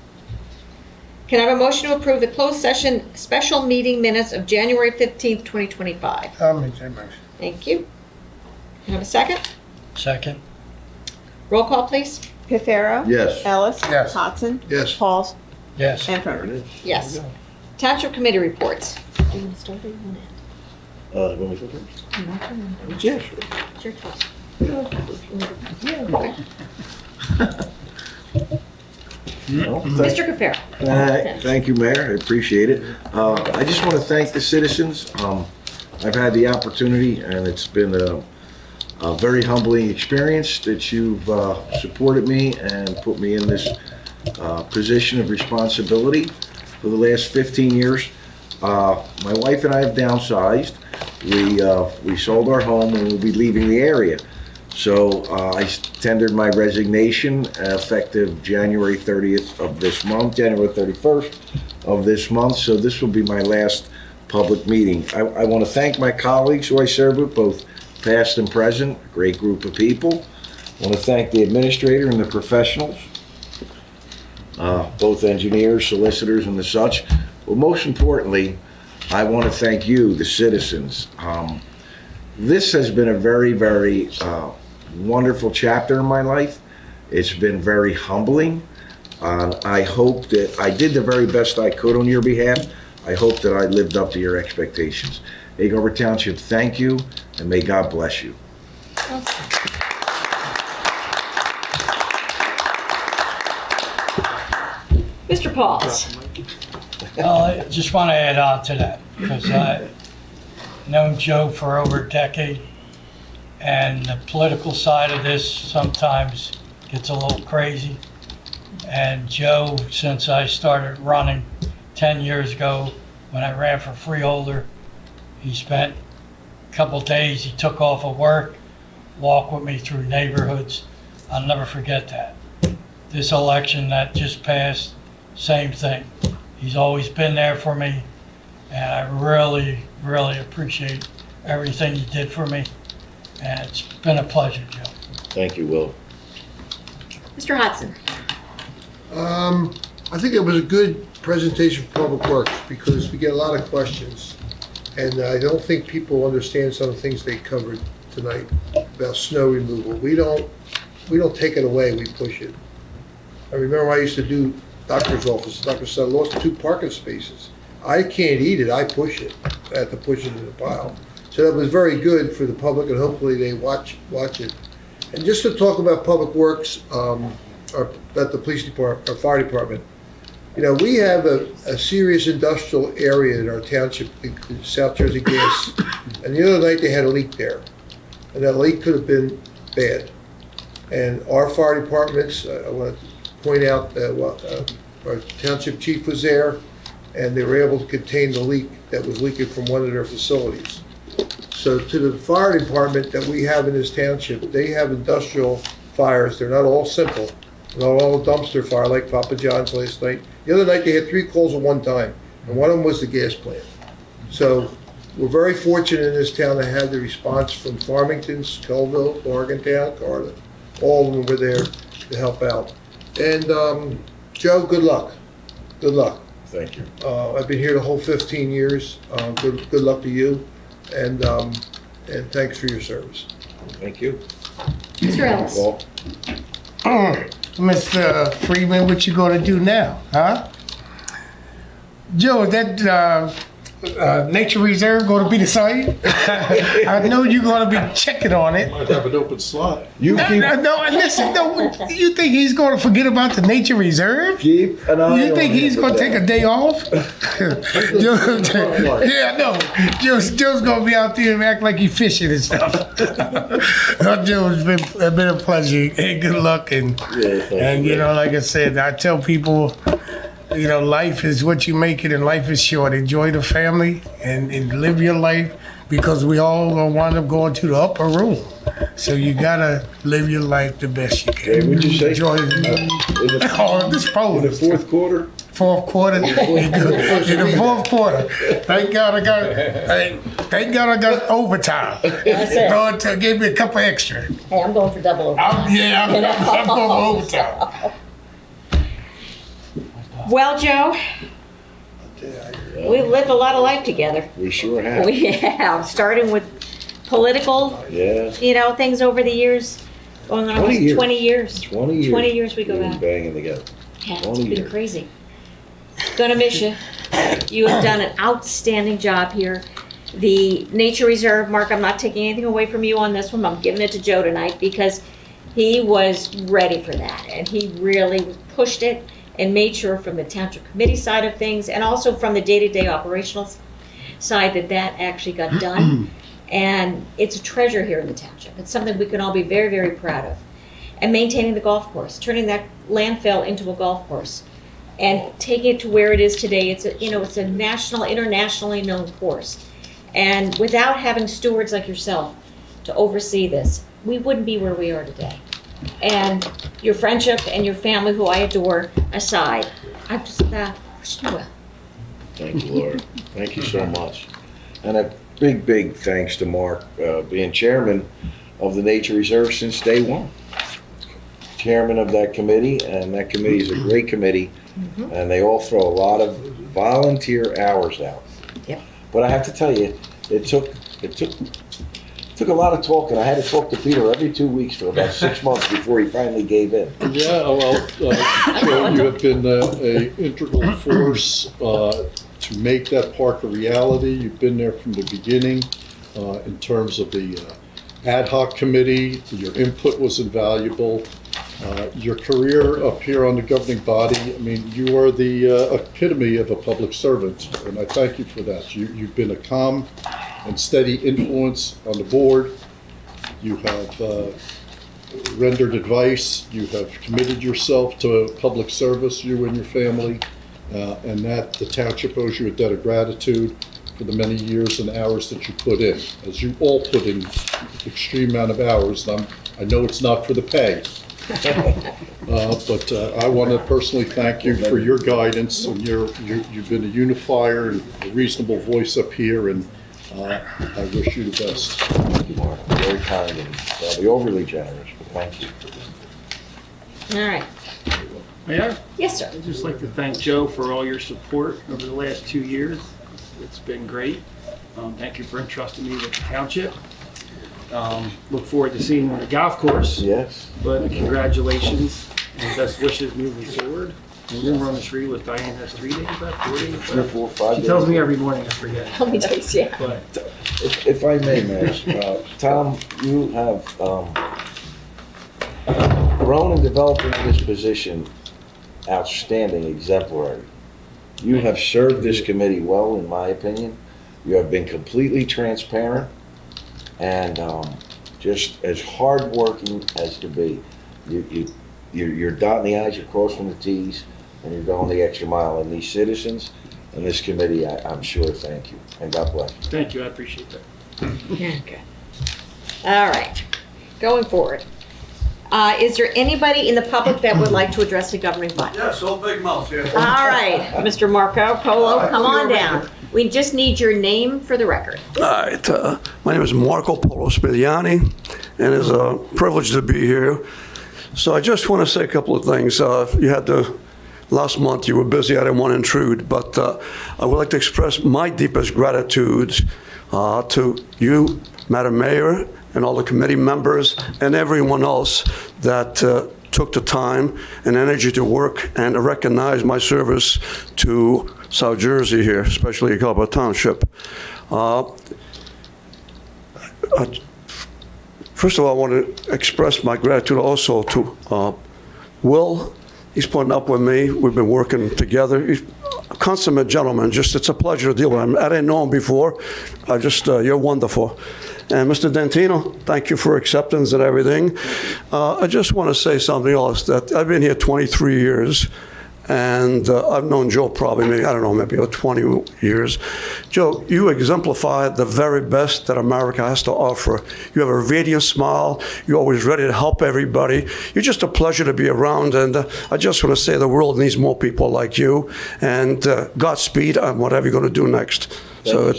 Can I have a motion to approve the closed session special meeting minutes of January 15th, 2025? I'll make that motion. Thank you. Can I have a second? Second. Roll call, please. Cafaro? Yes. Ellis? Yes. Hodson? Yes. Pauls? Yes. And Promer. Yes. Township committee reports. Do you want to start or you want to end? When we go first? You want to end? Yeah, sure. It's your choice. Mr. Capero. Thank you, Mayor. I appreciate it. I just want to thank the citizens. I've had the opportunity, and it's been a very humbling experience that you've supported me and put me in this position of responsibility for the last 15 years. My wife and I have downsized. We sold our home and we'll be leaving the area. So I tendered my resignation effective January 30th of this month, January 31st of this month. So this will be my last public meeting. I want to thank my colleagues who I serve with, both past and present, a great group of people. I want to thank the administrator and the professionals, both engineers, solicitors, and the such. Well, most importantly, I want to thank you, the citizens. This has been a very, very wonderful chapter in my life. It's been very humbling. I hope that I did the very best I could on your behalf. I hope that I lived up to your expectations. Egg Harbor Township, thank you, and may God bless you. Mr. Pauls. Well, I just want to add on to that because I've known Joe for over a decade, and the political side of this sometimes gets a little crazy. And Joe, since I started running 10 years ago when I ran for freeholder, he spent a couple days, he took off of work, walked with me through neighborhoods. I'll never forget that. This election that just passed, same thing. He's always been there for me, and I really, really appreciate everything he did for me. And it's been a pleasure, Joe. Thank you, Will. Mr. Hodson. I think it was a good presentation for Public Works because we get a lot of questions. And I don't think people understand some of the things they covered tonight about snow removal. We don't take it away, we push it. I remember I used to do doctor's office. Doctor said, I lost 2 parking spaces. I can't eat it, I push it. I have to push it in the pile. So that was very good for the public, and hopefully they watch it. And just to talk about Public Works, or about the police department, or fire department, you know, we have a serious industrial area in our township, South Jersey Gas. And the other night they had a leak there. And that leak could have been bad. And our fire departments, I want to point out that our township chief was there, and they were able to contain the leak that was leaking from one of their facilities. So to the fire department that we have in this township, they have industrial fires. They're not all simple. Not all dumpster fire like Papa John's last night. The other night they had 3 calls at one time, and one of them was the gas plant. So We're very fortunate in this town to have the response from Farmington, Scoville, Morgantown, Carter. All of them were there to help out. And Joe, good luck. Good luck. Thank you. I've been here the whole 15 years. Good luck to you, and thanks for your service. Thank you. Mr. Ellis. Well, Mr. Freeman, what you gonna do now, huh? Joe, is that nature reserve gonna be the same? I know you're gonna be checking on it. Might have an open slot. You keep, Listen, you think he's gonna forget about the nature reserve? keep an eye You think on he's him gonna with take a that. day off? Yeah, no. Joe's gonna be out there and act like he's fishing and stuff. Joe, it's been a pleasure. Hey, good luck, and Yeah, thank you know, like I said, I tell people, you know, life is what you make it, and life is short. Enjoy the family and live your life, because we all gonna wind up going to the upper room. So you gotta live your life the best you can. Hey, would you say Enjoy in the, oh, this in the pole. fourth quarter? Fourth quarter. In the fourth quarter. Thank God I got overtime. That's it. Lord gave me a couple extra. Hey, I'm going for double over. I'm going for overtime. Well, Joe, we've lived a lot of life together. We sure have. We have, starting with political, Yeah. you know, things over the years, going on 20 almost years. 20 years. 20 years. 20 years we go we've been back. banging together. Yeah, it's 20 been years. crazy. Gonna miss you. You have done an outstanding job here. The nature reserve, Mark, I'm not taking anything away from you on this one. I'm giving it to Joe tonight because he was ready for that, and he really pushed it and made sure from the township committee side of things and also from the day-to-day operational side that actually got done. And it's a treasure here in the township. It's something we can all be very, very proud of. And maintaining the golf course, turning that landfill into a golf course and taking it to where it is today. It's a, you know, it's a national, internationally known course. And without having stewards like yourself to oversee this, we wouldn't be where we are today. And your friendship and your family, who I adore, aside, I just wish you well. Thank you, Laura. Thank you so much. And a big thanks to Mark, being chairman of the Nature Reserve since day one. Chairman of that committee, and that committee is a great committee, and they all throw a lot of volunteer hours out. Yep. But I have to tell you, it took a lot of talking. I had to talk to Peter every 2 weeks for about 6 months before he finally gave in. Yeah, well, Joe, you have been an integral force to make that park a reality. You've been there from the beginning in terms of the ad hoc committee. Your input was invaluable. Your career up here on the governing body, I mean, you are the epitome of a public servant, and I thank you for that. You've been a calm and steady influence on the board. You have rendered advice. You have committed yourself to public service, you and your family, and that the township owes you a debt of gratitude for the many years and hours that you put in, as you all put in extreme amount of hours. And I know it's not for the pay. But I want to personally thank you for your guidance, and you've been a unifier and a reasonable voice up here, and I wish you the best. Thank you, Mark. Very kind and probably overly generous, but thank you. All right. Mayor, Yes, sir. I'd just like to thank Joe for all your support over the last 2 years. It's been great. Thank you for entrusting me with the township. Look forward to seeing you on the golf course. Yes. But congratulations and best wishes moving forward. And you're on the street with Diane has 3 days left, 4 days left. 3 or 4, 5 She days. tells me every morning, I forget. How many days, yeah. But If I may, Mayor, Tom, you have grown and developed into this position outstanding, exemplary. You have served this committee well, in my opinion. You have been completely transparent and just as hardworking as to be. You're dotting the i's, you're crossing the t's, and you're going the extra mile. And these citizens and this committee, I'm sure, thank you. And God bless you. thank you, I appreciate that. Okay. All right. Going forward. Is there anybody in the public that would like to address the governing body? Yes, old big mouth, yeah. All right, Mr. Marco Polo, come on down. We just need your name for the record. All right, my name is Marco Polo Spigliani, and it's a privilege to be here. So I just want to say a couple of things. Last month you were busy, I didn't want to intrude, but I would like to express my deepest gratitude to you, Madam Mayor, and all the committee members, and everyone else that took the time and energy to work and to recognize my service to South Jersey here, especially Gulliver Township. First of all, I want to express my gratitude also to Will. He's putting up with me. We've been working together. He's a consummate gentleman. It's a pleasure to deal with him. I didn't know him before. You're wonderful. And Mr. Dentino, thank you for acceptance and everything. I just want to say something else, that I've been here 23 years, and I've known Joe probably, maybe about 20 years. Joe, you exemplify the very best that America has to offer. You have a radiant smile. You're always ready to help everybody. You're just a pleasure to be around, and I just want to say the world needs more people like you, and Godspeed on whatever you're going to do next. So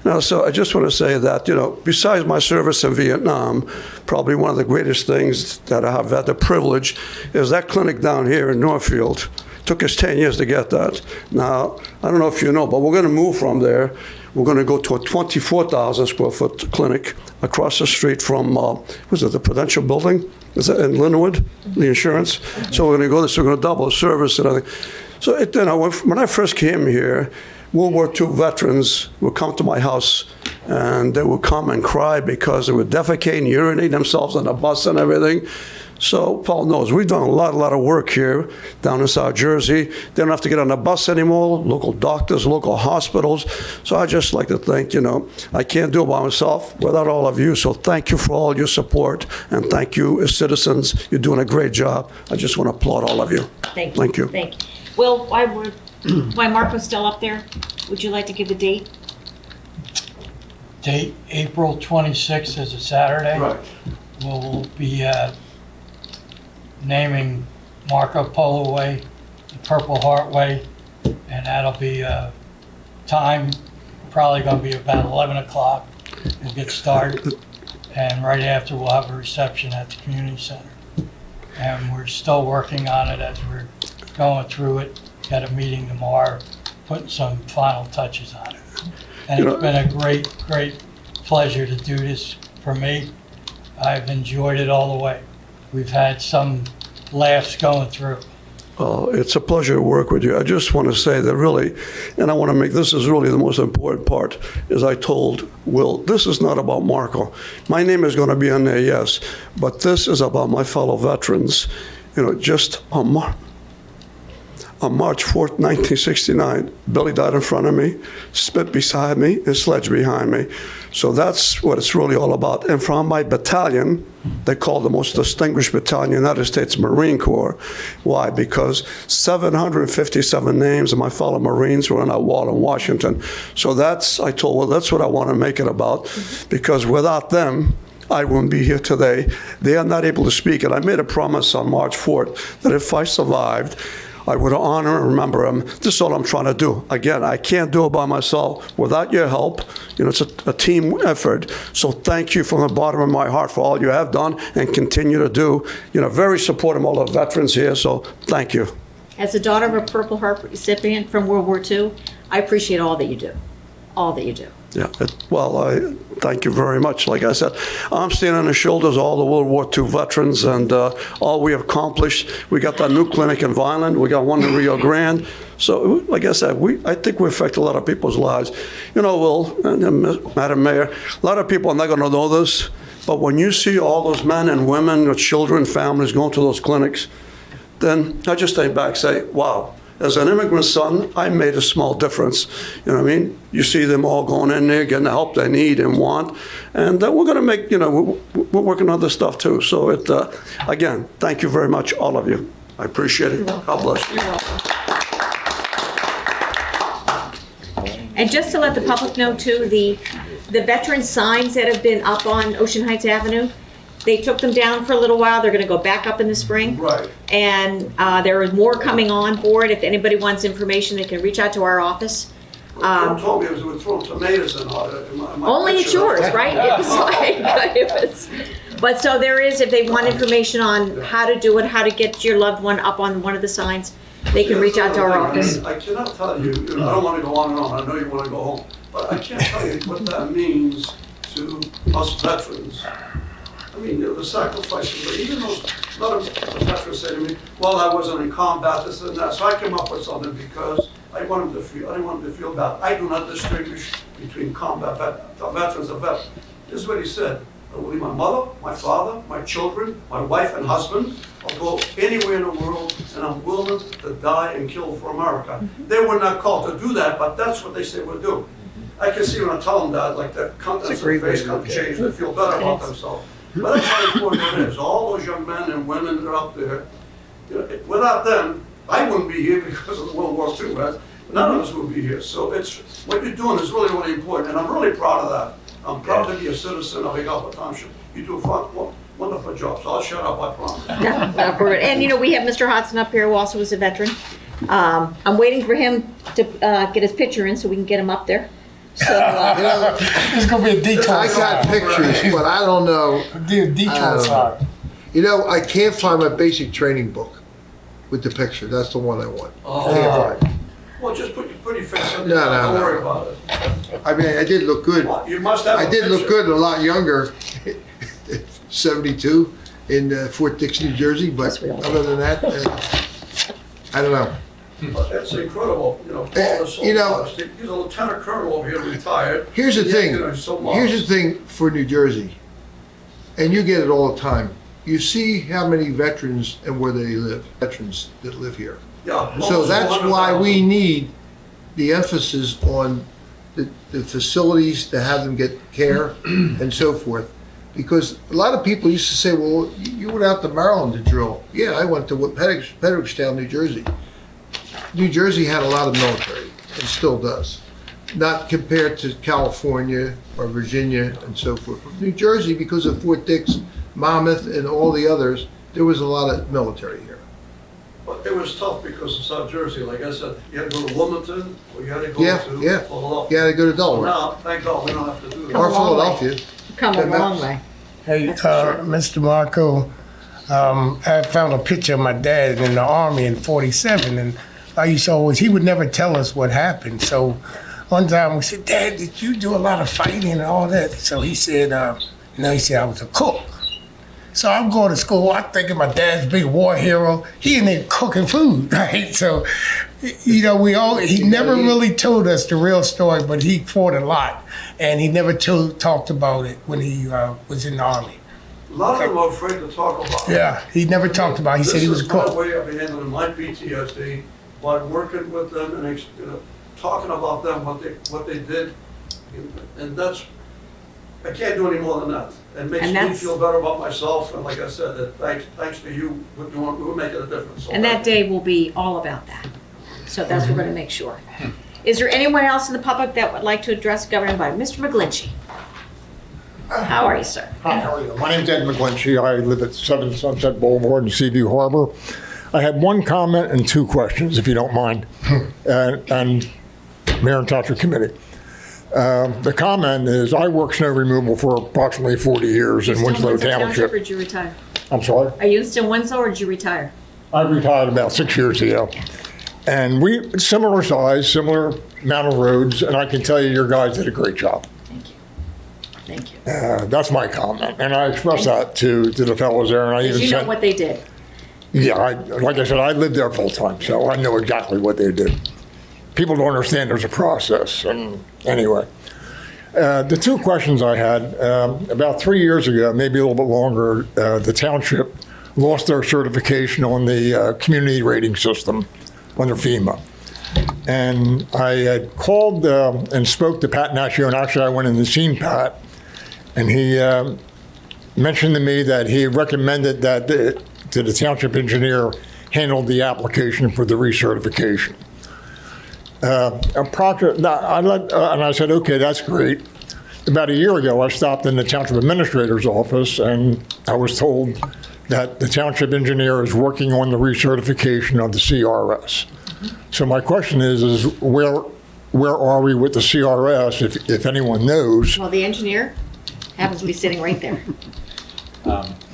I just want to say that, besides my service in Vietnam, probably one of the greatest things that I have had the privilege is that clinic down here in Northfield. Took us 10 years to get that. Now, I don't know if you know, but we're going to move from there. We're going to go to a 24,000 square foot clinic across the street from, the Prudential Building? Is that in Linwood, the insurance? So we're going to go there, so we're going to double the service and everything. So when I first came here, World War II veterans would come to my house, and they would come and cry because they would defecate and urinate themselves on the bus and everything. So Paul knows we've done a lot of work here down in South Jersey. They don't have to get on a bus anymore, local doctors, local hospitals. So I just like to think, I can't do it by myself without all of you. So thank you for all your support, and thank you as citizens. You're doing a great job. I just want to applaud all of you. Thank you. Thank you. Thank you. Will, while Marco's still up there, would you like to give the date? Date, April 26th is a Saturday. Right. We'll be naming Marco Polo Way, the Purple Heart Way, and that'll be time, probably going to be about 11 o'clock. We'll get started, and right after we'll have a reception at the community center. And we're still working on it as we're going through it. Got a meeting tomorrow, putting some final touches on it. And it's been a great pleasure to do this for me. I've enjoyed it all the way. We've had some laughs going through. It's a pleasure to work with you. I just want to say that really, and I want to make this is really the most important part, as I told Will, this is not about Marco. My name is going to be on there, yes, but this is about my fellow veterans. Just on March 4th, 1969, Billy died in front of me, spit beside me, and sledge behind me. So that's what it's really all about. And from my battalion, they call the most distinguished battalion in the United States Marine Corps. Why? Because 757 names of my fellow Marines were on that wall in Washington. So I told Will, that's what I want to make it about, because without them, I wouldn't be here today. They are not able to speak, and I made a promise on March 4th that if I survived, I would honor and remember him. This is all I'm trying to do. Again, I can't do it by myself. Without your help, it's a team effort. So thank you from the bottom of my heart for all you have done and continue to do. Very supportive of all the veterans here, so thank you. As the daughter of a Purple Heart recipient from World War II, I appreciate all that you do. All that you do. Yeah, I thank you very much. Like I said, I'm standing on the shoulders of all the World War II veterans, and all we have accomplished. We got that new clinic in Vineland. We got one in Rio Grande. So, like I said, I think we affect a lot of people's lives. Will, and Madam Mayor, a lot of people are not going to know this, but when you see all those men and women, or children, families going to those clinics, then I just stay back and say, wow. As an immigrant son, I made a small difference. You know what I mean? You see them all going in there, getting the help they need and want. And we're going to make, we're working on this stuff too. So, again, thank you very much, all of you. I appreciate it. God bless you. And just to let the public know too, the veteran signs that have been up on Ocean Heights Avenue, they took them down for a little while. They're going to go back up in the spring. Right. And there is more coming on board. If anybody wants information, they can reach out to our office. Joe told me it was, we were throwing tomatoes in my Only it's picture. yours, right? It was like, it was, but so there is, if they want information on how to do it, how to get your loved one up on one of the signs, they can reach out to our office. I cannot tell you, I don't want to go on and on, I know you want to go home, but I can't tell you what that means to us veterans. I mean, the sacrifices, but even those, a lot of veterans say to me, well, I wasn't in combat, this and that, so I came up with something because I didn't want them to feel bad. I do not distinguish between combat veterans and veterans. This is what he said. I will leave my mother, my father, my children, my wife and husband. I'll go anywhere in the world, and I'm willing to die and kill for America. They were not called to do that, but that's what they say we'll do. I can see when I tell them that, like their countenance and face kind of change, they feel better about themselves. But that's how important it is. All those young men and women that are up there, you know, without them, I wouldn't be here because of World War II, right? None of us would be here. So it's, what you're doing is really, really important, and I'm really proud of that. I'm proud to be a citizen of Eagle Township. You do a wonderful job, so I'll shut up, I promise. And you know, we have Mr. Hodson up here who also was a veteran. I'm waiting for him to get his picture in so we can get him up there. So, You know, It's gonna be a detour I got sign. pictures, but I don't know. Be a detour sign. You know, I can't find my basic training book with the picture. That's the one I want. Oh. Can't find. Well, just put your pretty face on No, there, no, don't no. worry about it. I mean, I did look good. You must have a I did look picture. good and a lot younger, 72 in Fort Dix, New Jersey, but other than that, I don't know. But it's incredible, you know, Paul is so You know- modest. He's a lieutenant colonel over here, retired. Here's the Yet, thing, you know, he's so here's the modest. thing for New Jersey, and you get it all the time. You see how many veterans and where they live, veterans that live here. Yeah, So almost that's why 100,000. we need the emphasis on the facilities to have them get care and so forth. Because a lot of people used to say, well, you went out to Maryland to drill. Yeah, I went to Pedrickstown, New Jersey. New Jersey had a lot of military, and still does. Not compared to California or Virginia and so forth. But New Jersey, because of Fort Dix, Monmouth, and all the others, there was a lot of military here. But it was tough because of South Jersey. Like I said, you had to go to Wilmington, or you had to go Yeah, to yeah. Philadelphia. You had to go to So Delaware. now, thank God, we don't have to do that. Or Philadelphia. come a long way. Hey, Mr. Marco, I found a picture of my dad in the Army in 47, and I used to always, he would never tell us what happened. So one time we said, Dad, did you do a lot of fighting and all that? So he said, no, he said, I was a cook. So I'm going to school, I'm thinking my dad's big war hero. He in there cooking food, right? So, you know, he never really told us the real story, but he fought a lot. And he never talked about it when he was in the Army. A lot of them are afraid to talk about it. Yeah, he never talked about it. He said he was a This is my cook. way of handling my PTSD, by working with them and, you know, talking about them, what they did. And that's, I can't do any more than that. It makes And me that's- feel better about myself, and like I said, that thanks to you, we're making a difference. So And that thank you. day will be all about that. So that's what we're going to make sure. Is there anyone else in the public that would like to address Governor Biden? Mr. McGlinchey. How are you, sir? Hi, how are you? My name's Ed McGlinchey. I live at 7 Sunset Boulevard in Seaview Harbor. I had one comment and two questions, if you don't mind, and Mayor and Township Committee. The comment is, I worked snow removal for approximately 40 years in Still Winslow Winslow Or Township. did you retire? I'm sorry? Are you still Winslow or did you retire? I retired about 6 years ago. And similar size, similar amount of roads, and I can tell you, your guys did a great job. Thank you. That's my comment, and I expressed that to the fellows there, and I Did even you know sent. what they did? Yeah, like I said, I lived there full time, so I know exactly what they did. People don't understand there's a process, and anyway. The two questions I had, about 3 years ago, maybe a little bit longer, the township lost their certification on the community rating system under FEMA. And I had called and spoke to Pat Nashio, and actually I went in and seen Pat, and he mentioned to me that he recommended that the township engineer handled the application for the recertification. And I said, okay, that's great. About a year ago, I stopped in the township administrator's office, and I was told that the township engineer is working on the recertification of the CRS. So my question is where where are we with the CRS, if anyone knows? Well, the engineer happens to be sitting right there.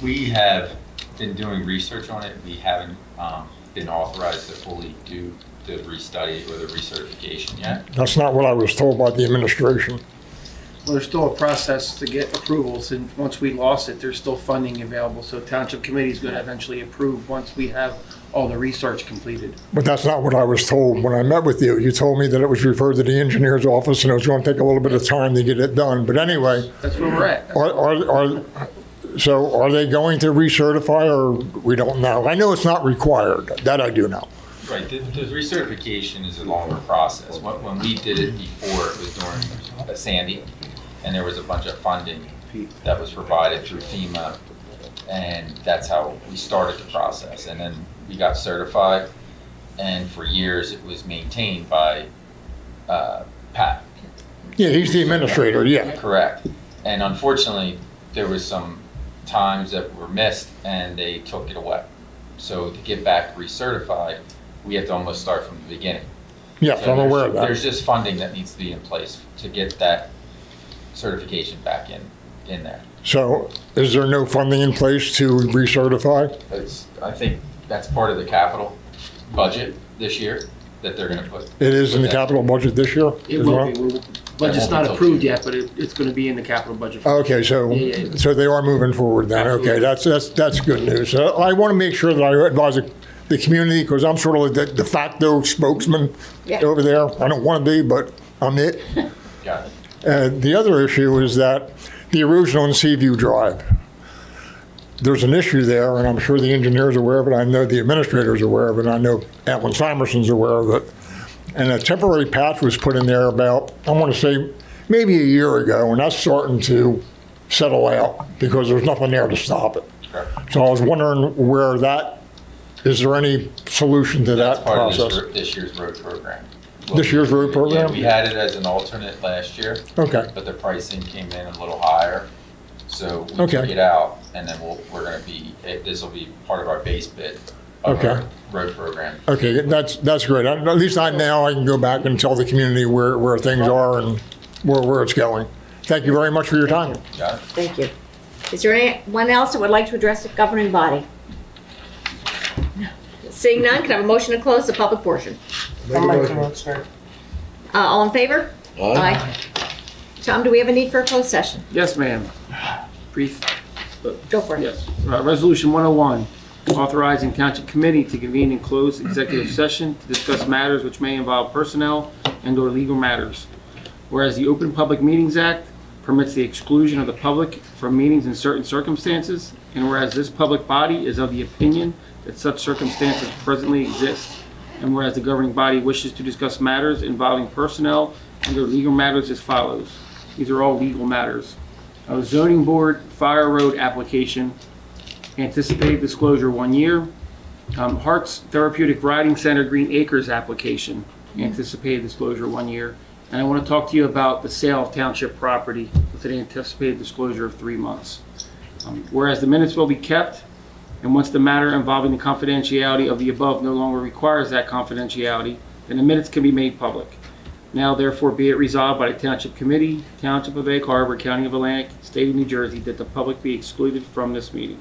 We have been doing research on it. We haven't been authorized to fully do the restudy or the recertification yet. That's not what I was told by the administration. Well, there's still a process to get approvals, and once we lost it, there's still funding available. So Township Committee is going to eventually approve once we have all the research completed. But that's not what I was told when I met with you. You told me that it was referred to the engineer's office and it was going to take a little bit of time to get it done. But anyway, That's where we're at. So are they going to recertify, or we don't know? I know it's not required. That I do know. Right, the recertification is a longer process. When we did it before, it was during Sandy, and there was a bunch of funding that was provided through FEMA, and that's how we started the process. And then we got certified, and for years it was maintained by Pat. Yeah, he's the administrator, yeah. Correct. And unfortunately, there was some times that were missed, and they took it away. So to get back recertified, we have to almost start from the beginning. Yes, So I'm aware of that. There's just funding that needs to be in place to get that certification back in there. So is there no funding in place to recertify? I think that's part of the capital budget this year that they're gonna put. It is in the capital budget this year It as will well? be. Budget's not approved yet, but it's going to be in the capital budget. Okay, so they are moving forward then. Okay, that's good news. I want to make sure that I advise the community, because I'm sort of the de facto spokesman over there. I don't want to be, but I'm it. Got it. The other issue is that the erosion on Seaview Drive. There's an issue there, and I'm sure the engineer's aware of it. I know the administrator's aware of it. I know Alan Simerson's aware of it. And a temporary patch was put in there about, I want to say, maybe a year ago, and that's starting to settle out because there's nothing there to stop it. So I was wondering where is there any solution to that process? Part of this year's road program. This year's road program? Yeah, we had it as an alternate last year. Okay. But the pricing came in a little higher, so we Okay. took it out, and then we're gonna be, this will be part of our base bid of Okay. our road program. Okay, that's great. At least now I can go back and tell the community where things are and where it's going. Thank you very much for your time. Got it? Thank you. Is there anyone else that would like to address the governing body? Seeing none, can I have a motion to close the public portion? All in favor? Aye. Tom, do we have a need for a closed session? Yes, ma'am. Brief. Go for it. Yes. Resolution 101, authorizing Township Committee to convene in closed executive session to discuss matters which may involve personnel and/or legal matters. Whereas the Open Public Meetings Act permits the exclusion of the public from meetings in certain circumstances, and whereas this public body is of the opinion that such circumstances presently exist, and whereas the governing body wishes to discuss matters involving personnel and/or legal matters as follows. These are all legal matters. A zoning board fire road application, anticipated disclosure 1 year. Hart's Therapeutic Riding Center Green Acres application, anticipated disclosure 1 year. And I want to talk to you about the sale of township property with an anticipated disclosure of 3 months. Whereas the minutes will be kept, and once the matter involving the confidentiality of the above no longer requires that confidentiality, then the minutes can be made public. Now therefore be it resolved by the Township Committee, Township of Egg Harbor, County of Atlantic, State of New Jersey, that the public be excluded from this meeting.